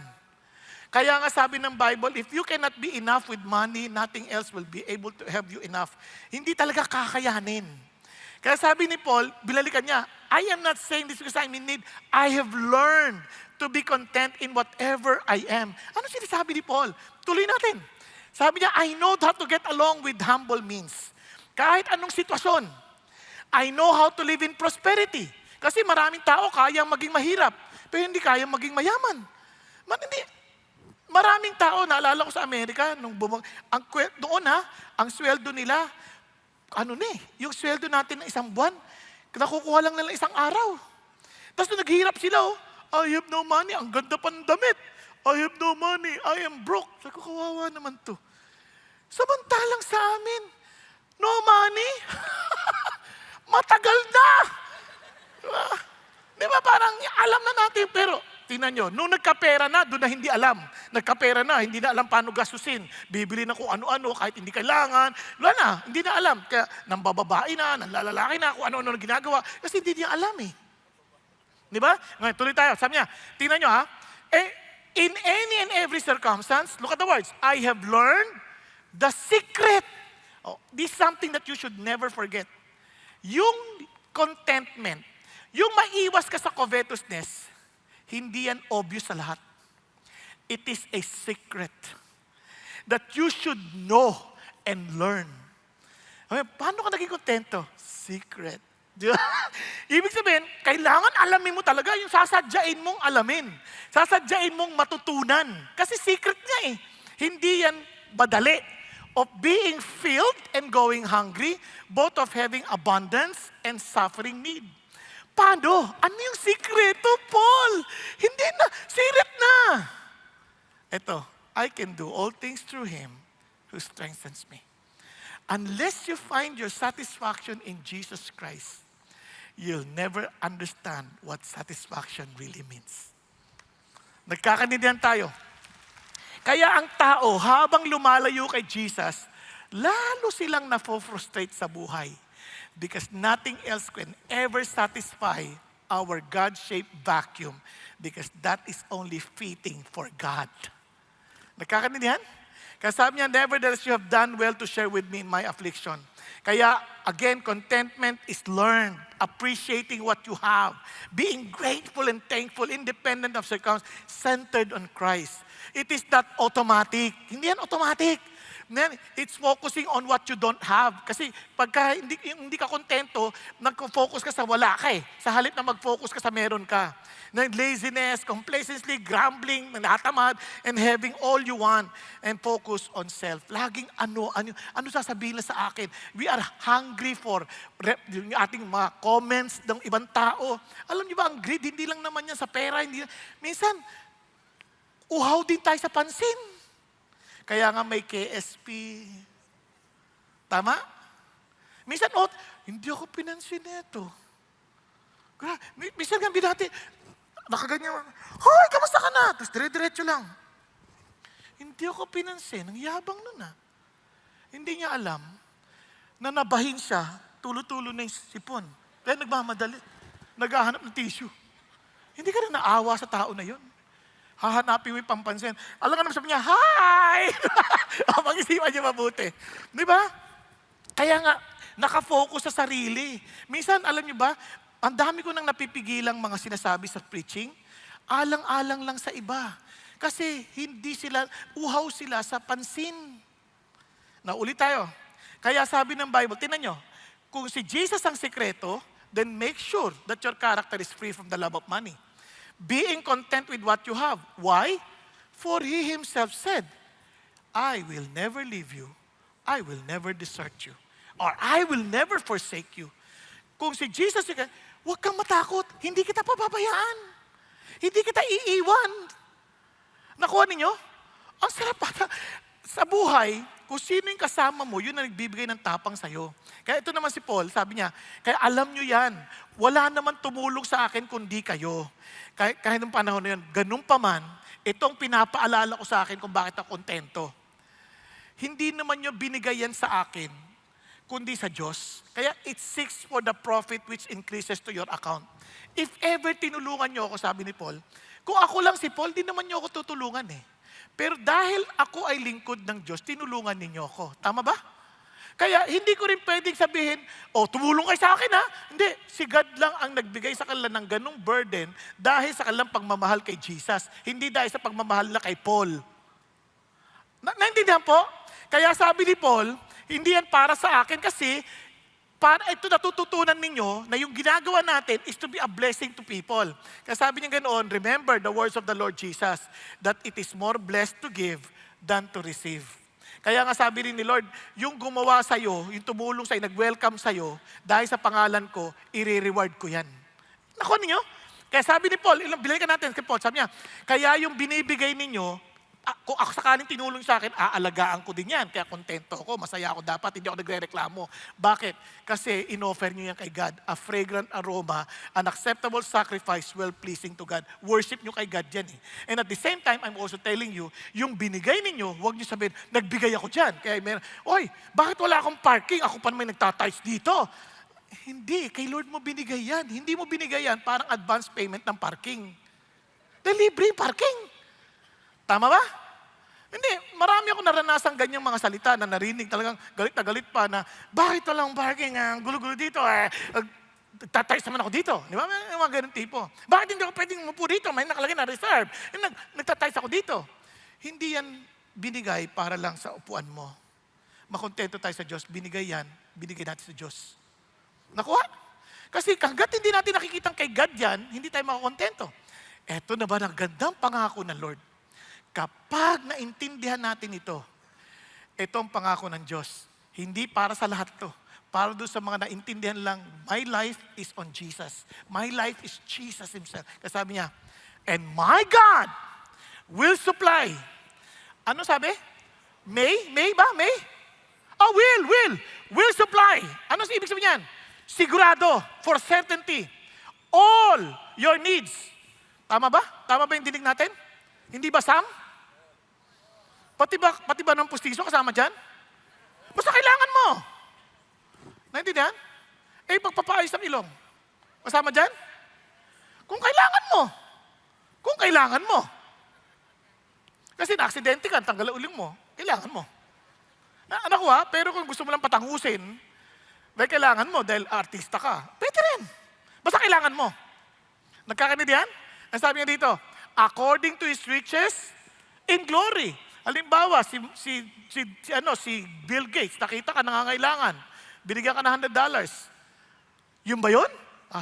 Kaya nga sabi ng Bible, if you cannot be enough with money, nothing else will be able to have you enough. Hindi talaga kakayanin. Kaya sabi ni Paul, binalikan niya, I am not saying this because I'm in need. I have learned to be content in whatever I am. Ano sinasabi ni Paul? Tuloy natin. Sabi niya, I know how to get along with humble means. Kahit anong sitwasyon, I know how to live in prosperity. Kasi maraming tao kayang maging mahirap, pero hindi kayang maging mayaman. Maraming tao, naalala ko sa Amerika, ang sweldo nila, yung sweldo natin ng isang buwan, nakukuha lang nila isang araw. Tapos naghihirap sila, I have no money, ang ganda pa ng damit. I have no money, I am broke. Sabi ko, kawawa naman to. Samantalang sa amin, no money? Matagal na! Di ba parang alam na natin, pero tingnan nyo, nung nagkapera na, doon na hindi alam. Nagkapera na, hindi na alam paano gastusin. Bibili na kung ano-ano, kahit hindi kailangan. Wala na, hindi na alam. Kaya nang bababae na, nang lalalaki na, kung ano-ano na ginagawa. Kasi hindi niya alam eh. Di ba? Ngayon, tuloy tayo. Sabi niya, tingnan nyo in any and every circumstance, look at the words, I have learned the secret. This is something that you should never forget. Yung contentment, yung maiwas ka sa covetousness, hindi yan obvious sa lahat. It is a secret that you should know and learn. Paano ka naging kontento? Secret. Di ba? Ibig sabihin, kailangan alamin mo talaga yung sasadyain mong alamin. Sasadyain mong matutunan. Kasi secret nga eh. Hindi yan madali. Of being filled and going hungry, both of having abundance and suffering need. Paano? Ano yung sikreto, Paul? Hindi na, sirit na. Ito, I can do all things through Him who strengthens me. Unless you find your satisfaction in Jesus Christ, you'll never understand what satisfaction really means. Nagkakanindihan tayo. Kaya ang tao, habang lumalayo kay Jesus, lalo silang nafo-frustrate sa buhay. Because nothing else can ever satisfy our God-shaped vacuum. Because that is only fitting for God. Nagkakanindihan? Kaya sabi niya, nevertheless, you have done well to share with me in my affliction. Kaya, again, contentment is learned. Appreciating what you have. Being grateful and thankful, independent of circumstances, centered on Christ. It is not automatic. Hindi yan automatic. It's focusing on what you don't have. Kasi pagka hindi ka kontento, nag-focus ka sa wala ka eh. Sa halip na mag-focus ka sa meron ka. Laziness, complacency, grumbling, natamad, and having all you want, and focus on self. Laging ano sasabihin na sa akin. We are hungry for yung ating mga comments ng ibang tao. Alam niyo ba, ang greed, hindi lang naman yan sa pera. Minsan, uhaw din tayo sa pansin. Kaya nga may KSP. Tama? Minsan, hindi ako pinansin nito. Minsan nga binati, nakaganyan, hoy, kamusta ka na? Tapos dire-diretso lang. Hindi ako pinansin. Ang yabang nun ah. Hindi niya alam na nabahin siya, tulo-tulo na yung sipon. Kaya nagmamadali. Naghahanap ng tissue. Hindi ka na naawa sa tao na yun. Hahanapin mo yung pampansin. Alam ka naman sabi niya, hi! Pag-isipan niya mabuti. Di ba? Kaya nga, nakafocus sa sarili. Minsan, alam niyo ba, ang dami ko nang napipigilang mga sinasabi sa preaching, alang-alang lang sa iba. Kasi uhaw sila sa pansin. Naulit tayo. Kaya sabi ng Bible, tingnan nyo, kung si Jesus ang sekreto, then make sure that your character is free from the love of money. Being content with what you have. Why? For He Himself said, I will never leave you. I will never desert you. Or I will never forsake you. Kung si Jesus, huwag kang matakot. Hindi kita pababayaan. Hindi kita iiwan. Nakuha ninyo? Ang sarap pata. Sa buhay, kung sino yung kasama mo, yun ang nagbibigay ng tapang sa'yo. Kaya ito naman si Paul, sabi niya, kaya alam nyo yan, wala naman tumulong sa akin kundi kayo. Kahit nung panahon na yun, ganun pa man, itong pinapaalala ko sa akin kung bakit ako kontento. Hindi naman nyo binigay yan sa akin, kundi sa Diyos. Kaya it seeks for the profit which increases to your account. If ever tinulungan nyo ako, sabi ni Paul, kung ako lang si Paul, di naman nyo ako tutulungan eh. Pero dahil ako ay lingkod ng Diyos, tinulungan ninyo ako. Tama ba? Kaya hindi ko rin pwedeng sabihin, tumulong kayo sa akin ha. Hindi, si God lang ang nagbigay sa kanila ng ganung burden dahil sa kanilang pagmamahal kay Jesus. Hindi dahil sa pagmamahal na kay Paul. Naintindihan po? Kaya sabi ni Paul, hindi yan para sa akin kasi para ito natututunan ninyo na yung ginagawa natin is to be a blessing to people. Kaya sabi niya ganoon, remember the words of the Lord Jesus, that it is more blessed to give than to receive. Kaya nga sabi rin ni Lord, yung gumawa sa'yo, yung tumulong sa'yo, nag-welcome sa'yo, dahil sa pangalan ko, i-reward ko yan. Nakuha ninyo? Kaya sabi ni Paul, binigyan natin kay Paul, sabi niya, kaya yung binibigay ninyo, kung ako sakaling tinulong sa akin, aalagaan ko din yan. Kaya kontento ako, masaya ako dapat, hindi ako nagre-reklamo. Bakit? Kasi in-offer nyo yan kay God. A fragrant aroma, an acceptable sacrifice, well-pleasing to God. Worship nyo kay God yan eh. And at the same time, I'm also telling you, yung binigay ninyo, huwag nyo sabihin, nagbigay ako dyan. Kaya bakit wala akong parking? Ako pa naman nagtatiles dito. Hindi, kay Lord mo binigay yan. Hindi mo binigay yan parang advance payment ng parking. Libre parking. Tama ba? Hindi, marami akong naranasang ganyang mga salita na narinig talagang galit na galit pa na bakit walang parking, gulo-gulo dito, nagtatayos naman ako dito. Di ba? May mga ganun tipo. Bakit hindi ako pwedeng umupo dito? May nakalagay na reserve. Nagtatayos ako dito. Hindi yan binigay para lang sa upuan mo. Makontento tayo sa Diyos. Binigay yan, binigay natin sa Diyos. Nakuha? Kasi hanggat hindi natin nakikitang kay God yan, hindi tayo makakontento. Eto na ba ang gandang pangako ng Lord? Kapag naintindihan natin ito ang pangako ng Diyos. Hindi para sa lahat to. Para doon sa mga naintindihan lang, my life is on Jesus. My life is Jesus Himself. Kasabi niya, and my God will supply. Ano sabi? May? May ba? May? Will supply. Ano ibig sabihin yan? Sigurado, for certainty, all your needs. Tama ba? Tama ba yung dinig natin? Hindi ba, Sam? Pati ba ng pustiso kasama dyan? Basta kailangan mo. Naintindihan? Pagpapaayos ng ilong. Kasama dyan? Kung kailangan mo. Kung kailangan mo. Kasi na-aksidente ka, tanggal ang uling mo. Kailangan mo. Anak ko pero kung gusto mo lang patangusin, dahil kailangan mo, dahil artista ka, pwede rin. Basta kailangan mo. Nagkakaintindihan? Ang sabi niya dito, according to His riches in glory. Halimbawa, si Bill Gates, nakita ka nangangailangan, binigyan ka ng $100. Yun ba yun?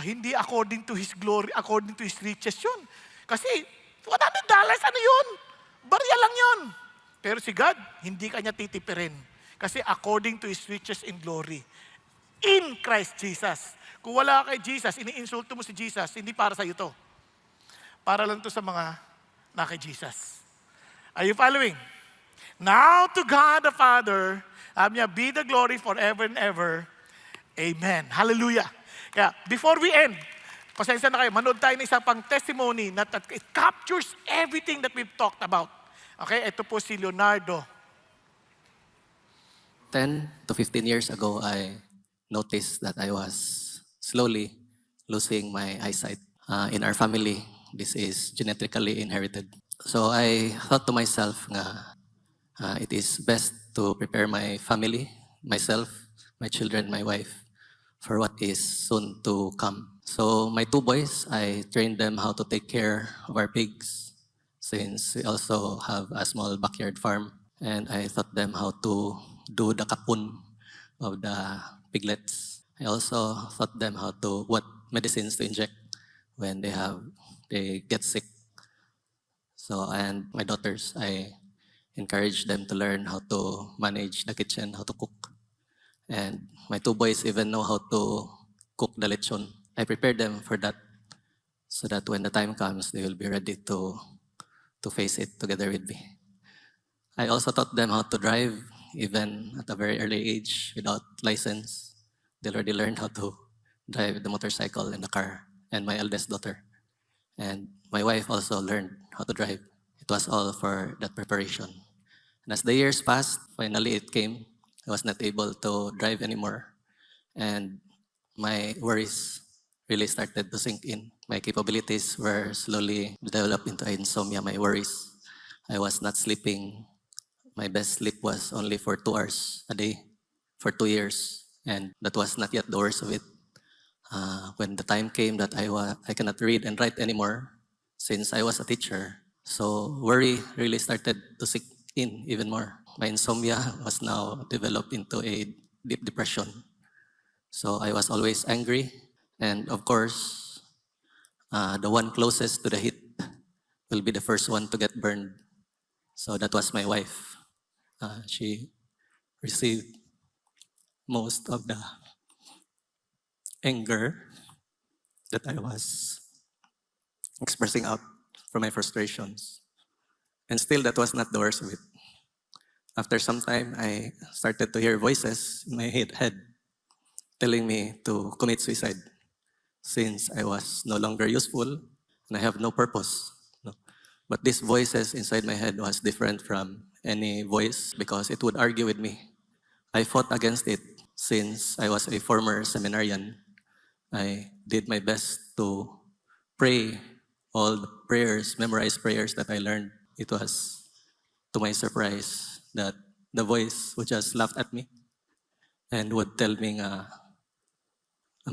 Hindi according to His glory, according to His riches yun. Kasi $100, ano yun? Barya lang yun. Pero si God, hindi kanya titipirin. Kasi according to His riches in glory. In Christ Jesus. Kung wala kay Jesus, iniinsulto mo si Jesus, hindi para sa iyo to. Para lang to sa mga na kay Jesus. Are you following? Now to God the Father, be the glory forever and ever. Amen. Hallelujah. Kaya before we end, pasensya na kayo, manood tayo ng isang pang testimony na it captures everything that we've talked about. Okay, ito po si Leonardo. 10 to 15 years ago, I noticed that I was slowly losing my eyesight. In our family, this is genetically inherited. So I thought to myself it is best to prepare my family, myself, my children, my wife, for what is soon to come. So my two boys, I trained them how to take care of our pigs, since we also have a small backyard farm. And I taught them how to do the kapun of the piglets. I also taught them what medicines to inject when they get sick. So, and my daughters, I encourage them to learn how to manage the kitchen, how to cook. And my two boys even know how to cook the lechon. I prepared them for that, so that when the time comes, they will be ready to to face it together with me. I also taught them how to drive, even at a very early age, without license. They already learned how to drive the motorcycle and the car, and my eldest daughter. And my wife also learned how to drive. It was all for that preparation. And as the years passed, finally it came. I was not able to drive anymore. And my worries really started to sink in. My capabilities were slowly developed into insomnia, my worries. I was not sleeping. My best sleep was only for 2 hours a day for 2 years. And that was not yet the worst of it. When the time came that I cannot read and write anymore, since I was a teacher, so worry really started to sink in even more. My insomnia was now developed into a deep depression. So I was always angry, and of course, the one closest to the heat will be the first one to get burned. So that was my wife. She received most of the anger that I was expressing out from my frustrations. And still, that was not the worst of it. After some time, I started to hear voices in my head telling me to commit suicide since I was no longer useful and I have no purpose. No. But these voices inside my head was different from any voice because it would argue with me. I fought against it since I was a former seminarian. I did my best to pray all the prayers, memorized prayers that I learned. It was, to my surprise, that the voice would just laugh at me and would tell me, am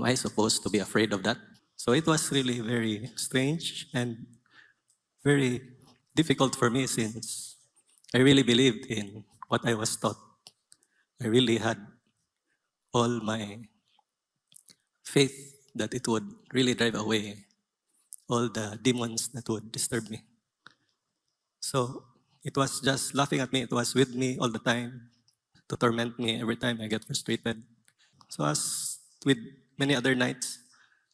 I supposed to be afraid of that? So it was really very strange and very difficult for me since I really believed in what I was taught. I really had all my faith that it would really drive away all the demons that would disturb me. So it was just laughing at me. It was with me all the time to torment me every time I get frustrated. So as with many other nights,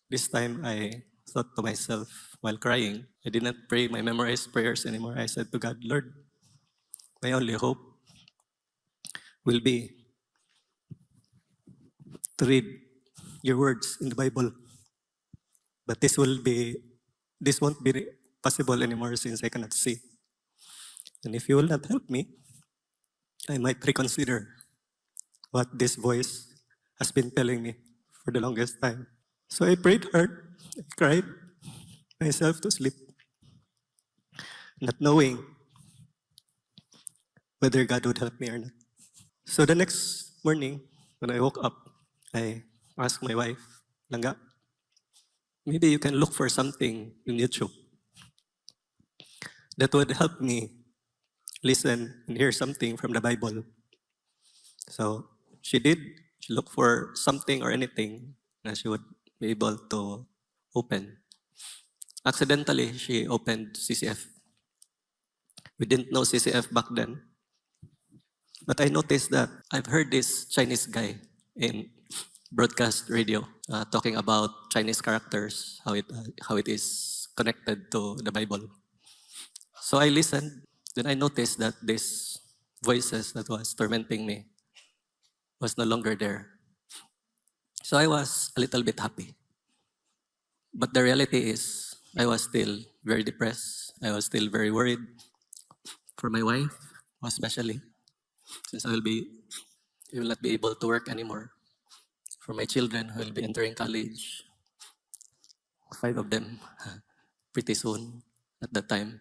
this time I thought to myself while crying, I did not pray my memorized prayers anymore. I said to God, Lord, my only hope will be to read your words in the Bible. But this won't be possible anymore since I cannot see. And if you will not help me, I might reconsider what this voice has been telling me for the longest time. So I prayed hard, I cried myself to sleep, not knowing whether God would help me or not. So the next morning, when I woke up, I asked my wife, Langga, maybe you can look for something in YouTube that would help me listen and hear something from the Bible. So she did. She looked for something or anything that she would be able to open. Accidentally, she opened CCF. We didn't know CCF back then. But I noticed that I've heard this Chinese guy in broadcast radio talking about Chinese characters, how it is connected to the Bible. So I listened. Then I noticed that these voices that was tormenting me was no longer there. So I was a little bit happy. But the reality is, I was still very depressed. I was still very worried for my wife, especially since I will not be able to work anymore. For my children who will be entering college, 5 of them, pretty soon at that time.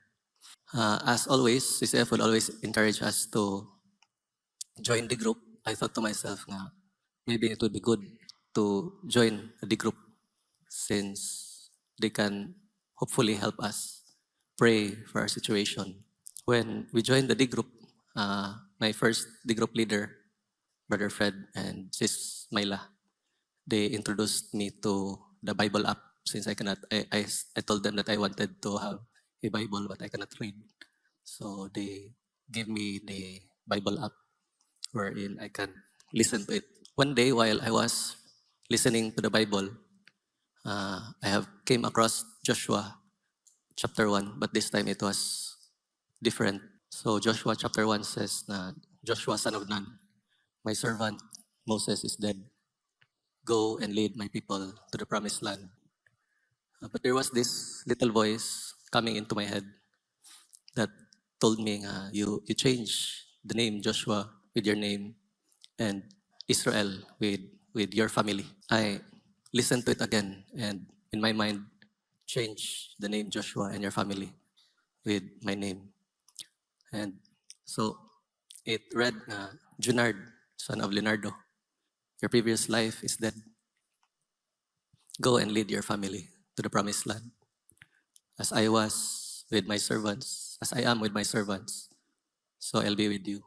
As always, CCF would always encourage us to join the group. I thought to myself, maybe it would be good to join the group since they can hopefully help us pray for our situation. When we joined the D group, my first D group leader, Brother Fred and Sis Myla, they introduced me to the Bible app since I told them that I wanted to have a Bible but I cannot read. So they gave me the Bible app wherein I can listen to it. One day while I was listening to the Bible, I have came across Joshua chapter 1, but this time it was different. So Joshua chapter 1 says na Joshua son of Nun, my servant Moses is dead. Go and lead my people to the promised land. But there was this little voice coming into my head that told me, you change the name Joshua with your name and Israel with your family. I listened to it again and in my mind changed the name Joshua and your family with my name. And so it read, Junard, son of Leonardo, your previous life is dead. Go and lead your family to the promised land. As I was with my servants, as I am with my servants, so I'll be with you.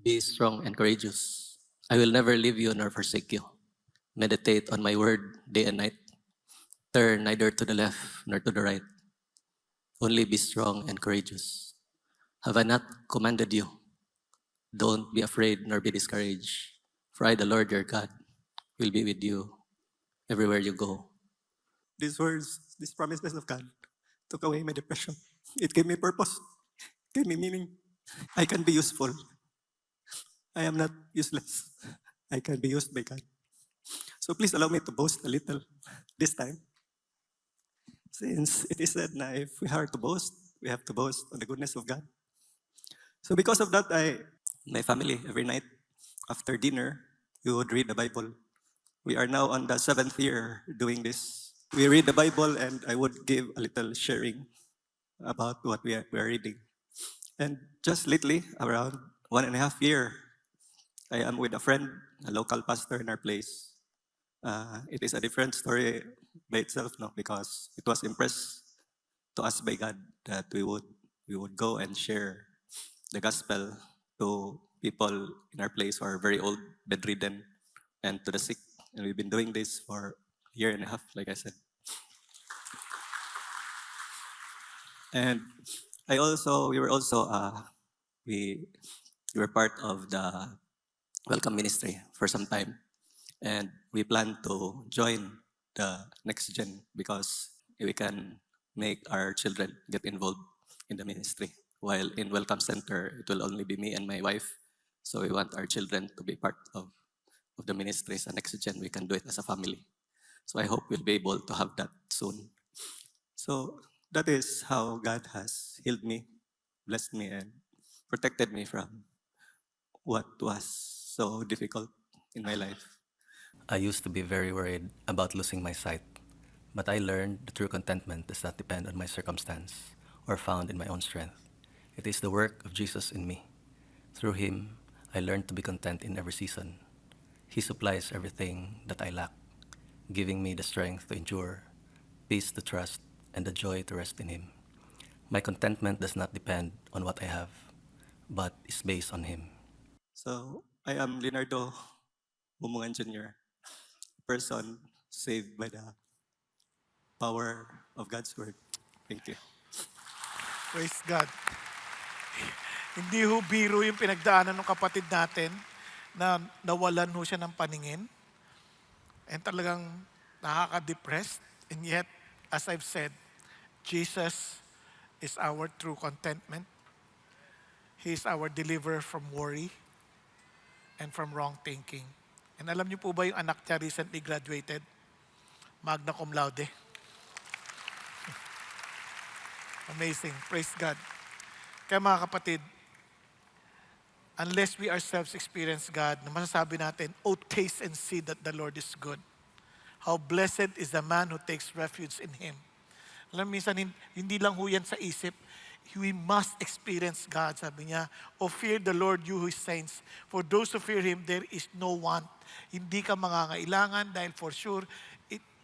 Be strong and courageous. I will never leave you nor forsake you. Meditate on my word day and night. Turn neither to the left nor to the right. Only be strong and courageous. Have I not commanded you? Don't be afraid nor be discouraged. For I, the Lord your God, will be with you everywhere you go. These words, these promises of God, took away my depression. It gave me purpose, gave me meaning. I can be useful. I am not useless. I can be used by God. So please allow me to boast a little this time. Since it is said na if we are to boast, we have to boast on the goodness of God. So because of that, my family, every night after dinner, we would read the Bible. We are now on the 7th year doing this. We read the Bible and I would give a little sharing about what we are reading. And just lately, around 1.5 years, I am with a friend, a local pastor in our place. It is a different story by itself, no, because it was impressed to us by God that we would go and share the gospel to people in our place who are very old, bedridden, and to the sick. And we've been doing this for a year and a half, like I said. And we were part of the welcome ministry for some time. And we plan to join the next gen because we can make our children get involved in the ministry. While in Welcome Center, it will only be me and my wife. So we want our children to be part of the ministry. Sa next gen, we can do it as a family. So I hope we'll be able to have that soon. So that is how God has healed me, blessed me, and protected me from what was so difficult in my life. I used to be very worried about losing my sight, but I learned the true contentment does not depend on my circumstance or found in my own strength. It is the work of Jesus in me. Through Him, I learned to be content in every season. He supplies everything that I lack, giving me the strength to endure, peace to trust, and the joy to rest in Him. My contentment does not depend on what I have, but is based on Him. So I am Leonardo Bumungan Jr., person saved by the power of God's word. Thank you. Praise God. Hindi ho biro yung pinagdaanan ng kapatid natin na nawalan ho siya ng paningin. And talagang nakaka-depressed. And yet, as I've said, Jesus is our true contentment. He is our deliverer from worry and from wrong thinking. And alam niyo po ba yung anak niya recently graduated? Magna cum laude. Amazing. Praise God. Kaya mga kapatid, unless we ourselves experience God, na masasabi natin, oh, taste and see that the Lord is good. How blessed is the man who takes refuge in Him. Alam, minsan, hindi lang ho yan sa isip. We must experience God. Sabi niya, oh, fear the Lord, you His saints. For those who fear Him, there is no want. Hindi ka mangangailangan dahil for sure,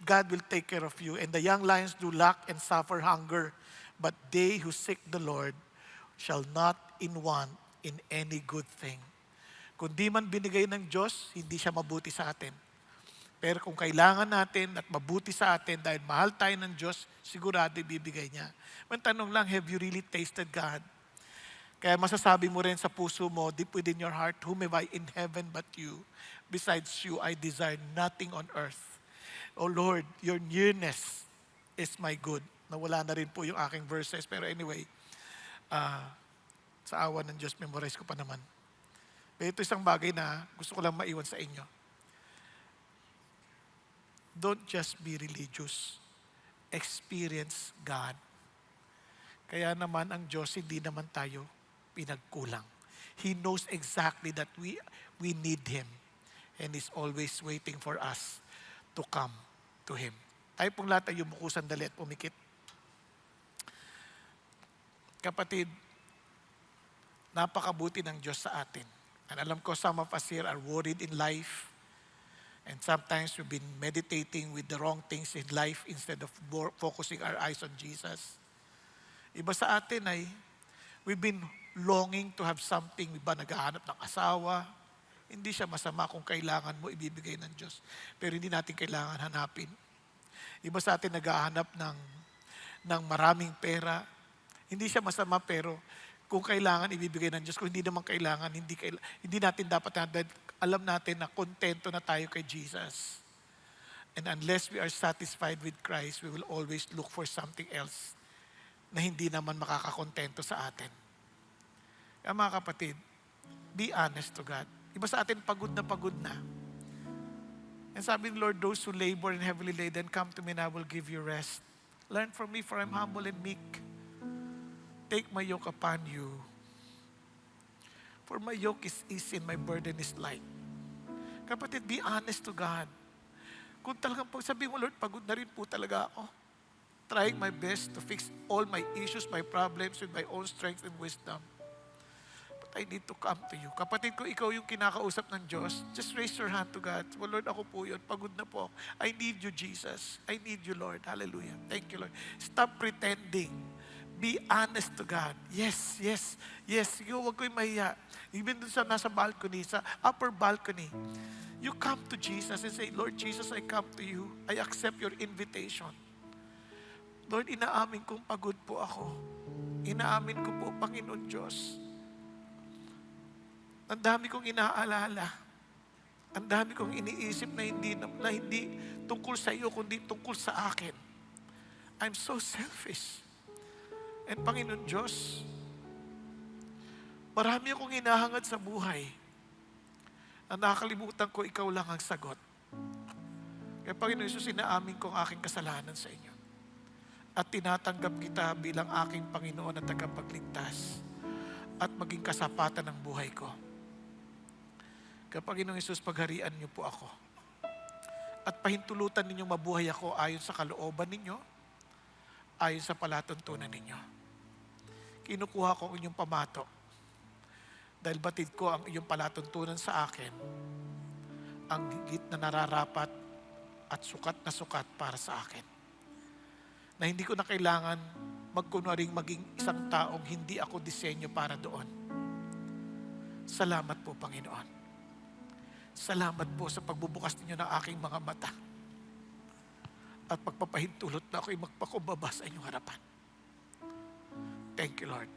God will take care of you. And the young lions do lack and suffer hunger. But they who seek the Lord shall not in want in any good thing. Kung di man binigay ng Diyos, hindi siya mabuti sa atin. Pero kung kailangan natin at mabuti sa atin dahil mahal tayo ng Diyos, sigurado ibibigay niya. Ang tanong lang, have you really tasted God? Kaya masasabi mo rin sa puso mo, deep within your heart, whom have I in heaven but you? Besides you, I desire nothing on earth. Oh Lord, your nearness is my good. Nawala na rin po yung aking verses. Pero anyway, Sa awa ng Diyos, memorize ko pa naman. Pero ito isang bagay na gusto ko lang maiwan sa inyo. Don't just be religious. Experience God. Kaya naman ang Diyos, hindi naman tayo pinagkulang. He knows exactly that we need Him. And He's always waiting for us to come to Him. Tayo pong lahat ay yumuko sandali at pumikit. Kapatid, napakabuti ng Diyos sa atin. And alam ko some of us here are worried in life. And sometimes we've been meditating with the wrong things in life instead of focusing our eyes on Jesus. Iba sa atin ay we've been longing to have something. Iba naghahanap ng asawa. Hindi siya masama kung kailangan mo, ibibigay ng Diyos. Pero hindi natin kailangan hanapin. Iba sa atin naghahanap ng maraming pera. Hindi siya masama pero kung kailangan ibibigay ng Diyos, kung hindi naman kailangan, hindi natin dapat dahil alam natin na kontento na tayo kay Jesus. And unless we are satisfied with Christ, we will always look for something else na hindi naman makakakontento sa atin. Kaya mga kapatid, be honest to God. Iba sa atin pagod na. And sabi ni Lord, those who labor and heavily laden, come to me and I will give you rest. Learn from me, for I'm humble and meek. Take my yoke upon you. For my yoke is easy and my burden is light. Kapatid, be honest to God. Kung talagang sabi mo, Lord, pagod na rin po talaga ako. Trying my best to fix all my issues, my problems with my own strength and wisdom. But I need to come to you. Kapatid ko, ikaw yung kinakausap ng Diyos. Just raise your hand to God. Well, Lord, ako po yun. Pagod na po ako. I need you, Jesus. I need you, Lord. Hallelujah. Thank you, Lord. Stop pretending. Be honest to God. Yes. Huwag ko yung mahiya. Even dun sa nasa balcony, sa upper balcony, you come to Jesus and say, Lord Jesus, I come to you. I accept your invitation. Lord, inaamin kong pagod po ako. Inaamin ko po, Panginoon Diyos. Ang dami kong inaalala. Ang dami kong iniisip na hindi tungkol sa iyo, kundi tungkol sa akin. I'm so selfish. And Panginoon Diyos, marami akong hinahangad sa buhay na nakakalimutan ko ikaw lang ang sagot. Kaya Panginoon Jesus, inaamin ko ang aking kasalanan sa inyo. At tinatanggap kita bilang aking Panginoon at tagapagligtas at maging kasapatan ng buhay ko. Kaya Panginoon Jesus, pagharian niyo po ako. At pahintulutan ninyong mabuhay ako ayon sa kalooban ninyo, ayon sa palatuntunan ninyo. Kinukuha ko ang inyong pamato dahil batid ko ang iyong palatuntunan sa akin ang higit na nararapat at sukat na sukat para sa akin. Na hindi ko na kailangan magkunwaring maging isang taong hindi ako disenyo para doon. Salamat po, Panginoon. Salamat po sa pagbubukas ninyo ng aking mga mata at pagpapahintulot na ako'y magpakumbaba sa inyong harapan. Thank you, Lord.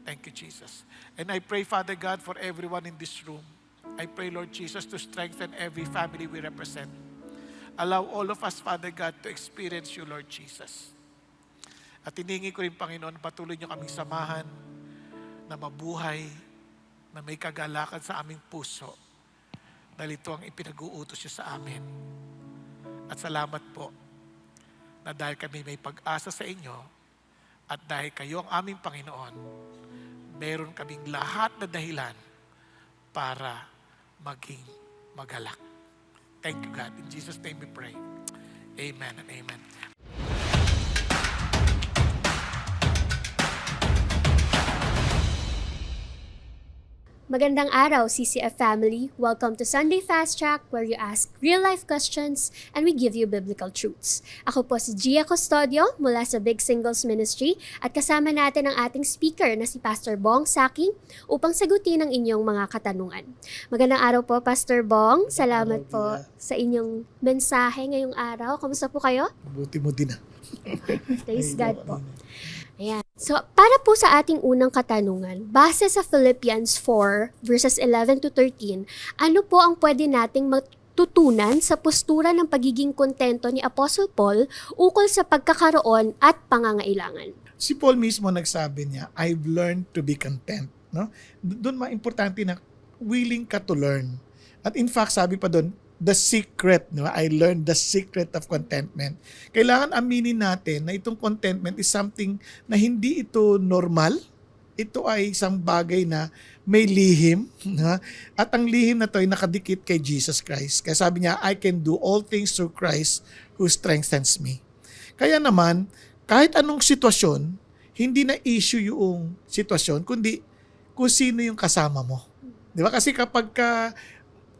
Thank you, Jesus. And I pray, Father God, for everyone in this room. I pray, Lord Jesus, to strengthen every family we represent. Allow all of us, Father God, to experience you, Lord Jesus. At hiningi ko rin, Panginoon, patuloy niyo kaming samahan na mabuhay, na may kagalakan sa aming puso. Dahil ito ang ipinag-uutos niyo sa amin. At salamat po na dahil kami may pag-asa sa inyo, at dahil kayo ang aming Panginoon, meron kaming lahat na dahilan para maging magalak. Thank you, God. In Jesus' name we pray. Amen and amen. Magandang araw, CCF family. Welcome to Sunday Fast Track, where you ask real-life questions and we give you biblical truths. Ako po si Gia Custodio mula sa Big Singles Ministry at kasama natin ang ating speaker na si Pastor Bong Saking upang sagutin ang inyong mga katanungan. Magandang araw po, Pastor Bong. Salamat po sa inyong mensahe ngayong araw. Kamusta po kayo? Buti mo din. Praise God po. Ayan. So, para po sa ating unang katanungan, base sa Philippians 4, verses 11 to 13, ano po ang pwede nating matutunan sa postura ng pagiging kontento ni Apostle Paul ukol sa pagkakaroon at pangangailangan? Si Paul mismo nagsabi niya, I've learned to be content. No? Doon importante na willing ka to learn. At in fact, sabi pa doon, the secret, no? I learned the secret of contentment. Kailangan aminin natin na itong contentment is something na hindi ito normal. Ito ay isang bagay na may lihim. No? At ang lihim na ito ay nakadikit kay Jesus Christ. Kaya sabi niya, I can do all things through Christ who strengthens me. Kaya naman, kahit anong sitwasyon, hindi na issue yung sitwasyon, kundi kung sino yung kasama mo. Di ba? Kasi kapag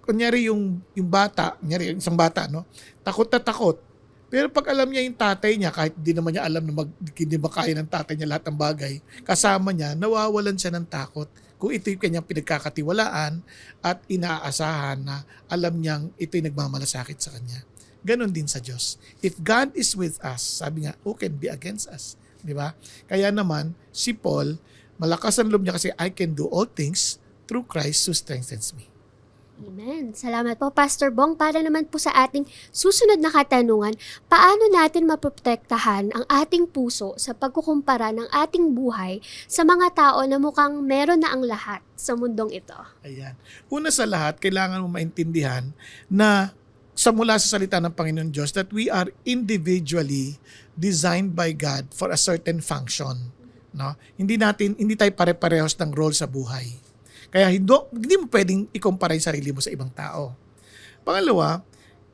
kunyari yung bata, kunyari yung isang bata, no? Takot na takot. Pero pag alam niya yung tatay niya, kahit di naman niya alam na hindi makaya ng tatay niya lahat ng bagay, kasama niya, nawawalan siya ng takot. Kung ito yung kanyang pinagkakatiwalaan at inaasahan na alam niyang ito yung nagmamalasakit sa kanya. Ganon din sa Diyos. If God is with us, sabi nga, who can be against us? Di ba? Kaya naman, si Paul, malakas ang loob niya kasi I can do all things through Christ who strengthens me. Amen. Salamat po, Pastor Bong. Para naman po sa ating susunod na katanungan, paano natin maprotektahan ang ating puso sa pagkukumpara ng ating buhay sa mga tao na mukhang meron na ang lahat sa mundong ito? Ayan. Una sa lahat, kailangan mo maintindihan na mula sa salita ng Panginoon Diyos that we are individually designed by God for a certain function. No? Hindi tayo pare-parehas ng role sa buhay. Kaya hindi mo pwedeng ikumpara yung sarili mo sa ibang tao. Pangalawa,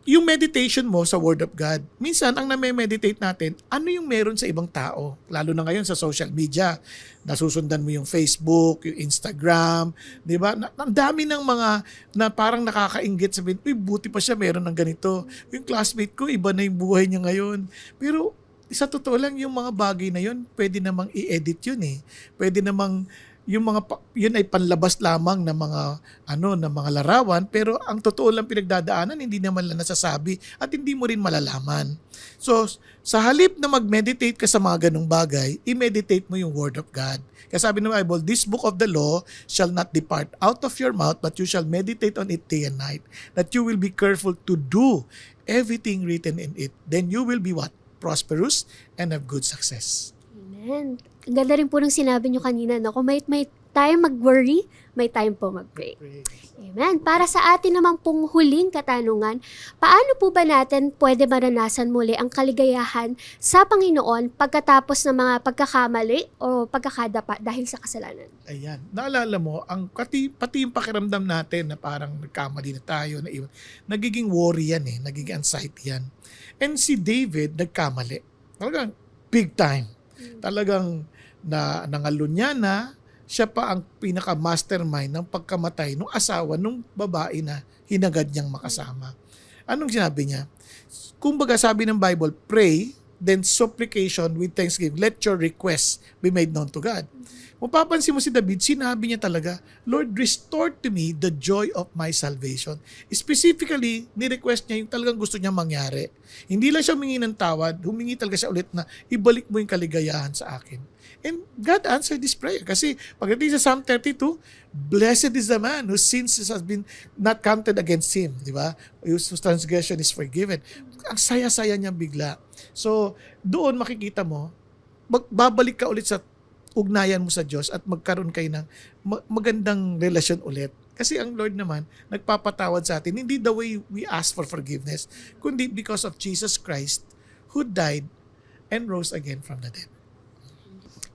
yung meditation mo sa Word of God. Minsan, ang name-meditate natin, ano yung meron sa ibang tao? Lalo na ngayon sa social media. Nasusundan mo yung Facebook, yung Instagram, di ba? Ang dami ng mga na parang nakakainggit, sabihin, uy, buti pa siya, meron ng ganito. Yung classmate ko, iba na yung buhay niya ngayon. Pero sa totoo lang, yung mga bagay na yun, pwede namang i-edit yun eh. Pwede namang yun ay panlabas lamang ng mga larawan, pero ang totoo lang pinagdadaanan hindi naman lang nasasabi at hindi mo rin malalaman. So sa halip na mag-meditate ka sa mga ganung bagay, i-meditate mo yung Word of God. Kaya sabi ng Bible, this book of the law shall not depart out of your mouth, but you shall meditate on it day and night, that you will be careful to do everything written in it. Then you will be what? Prosperous and have good success. Amen. Ang ganda rin po ng sinabi nyo kanina, no? Kung may time mag-worry, may time po mag-pray. Amen. Para sa atin naman pong huling katanungan, paano po ba natin pwede maranasan muli ang kaligayahan sa Panginoon pagkatapos ng mga pagkakamali o pagkakadapa dahil sa kasalanan? Ayan. Naalala mo, pati yung pakiramdam natin na parang nagkamali na tayo, nagiging worry yan eh, nagiging anxiety yan. And si David nagkamali. Talagang big time. Talagang nangalunya na, siya pa ang pinaka-mastermind ng pagkamatay ng asawa ng babae na hinagad niyang makasama. Anong sinabi niya? Kumbaga sabi ng Bible, pray, then supplication with thanksgiving. Let your requests be made known to God. Mapapansin mo si David, sinabi niya talaga, Lord, restore to me the joy of my salvation. Specifically, ni-request niya yung talagang gusto niya mangyari. Hindi lang siya humingi ng tawad, humingi talaga siya ulit na ibalik mo yung kaligayahan sa akin. And God answered this prayer. Kasi pagdating sa Psalm 32, blessed is the man whose sins has been not counted against him. Di ba? Whose transgression is forgiven. Ang saya-saya niya bigla. So, doon makikita mo, babalik ka ulit sa ugnayan mo sa Diyos at magkaroon kayo ng magandang relasyon ulit. Kasi ang Lord naman, nagpapatawad sa atin, hindi the way we ask for forgiveness, kundi because of Jesus Christ who died and rose again from the dead.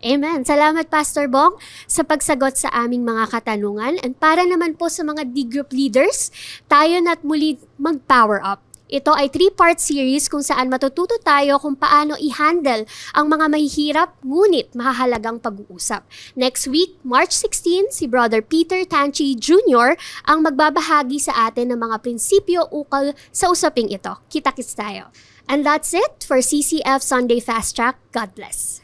Amen. Salamat, Pastor Bong, sa pagsagot sa aming mga katanungan. And para naman po sa mga D-group leaders, tayo na't muli mag-power up. Ito ay 3-part series kung saan matututo tayo kung paano i-handle ang mga mahihirap ngunit mahahalagang pag-uusap. Next week, March 16, si Brother Peter Tanchi Jr. ang magbabahagi sa atin ng mga prinsipyo ukol sa usaping ito. Kita-kits tayo. And that's it for CCF Sunday Fast Track. God bless.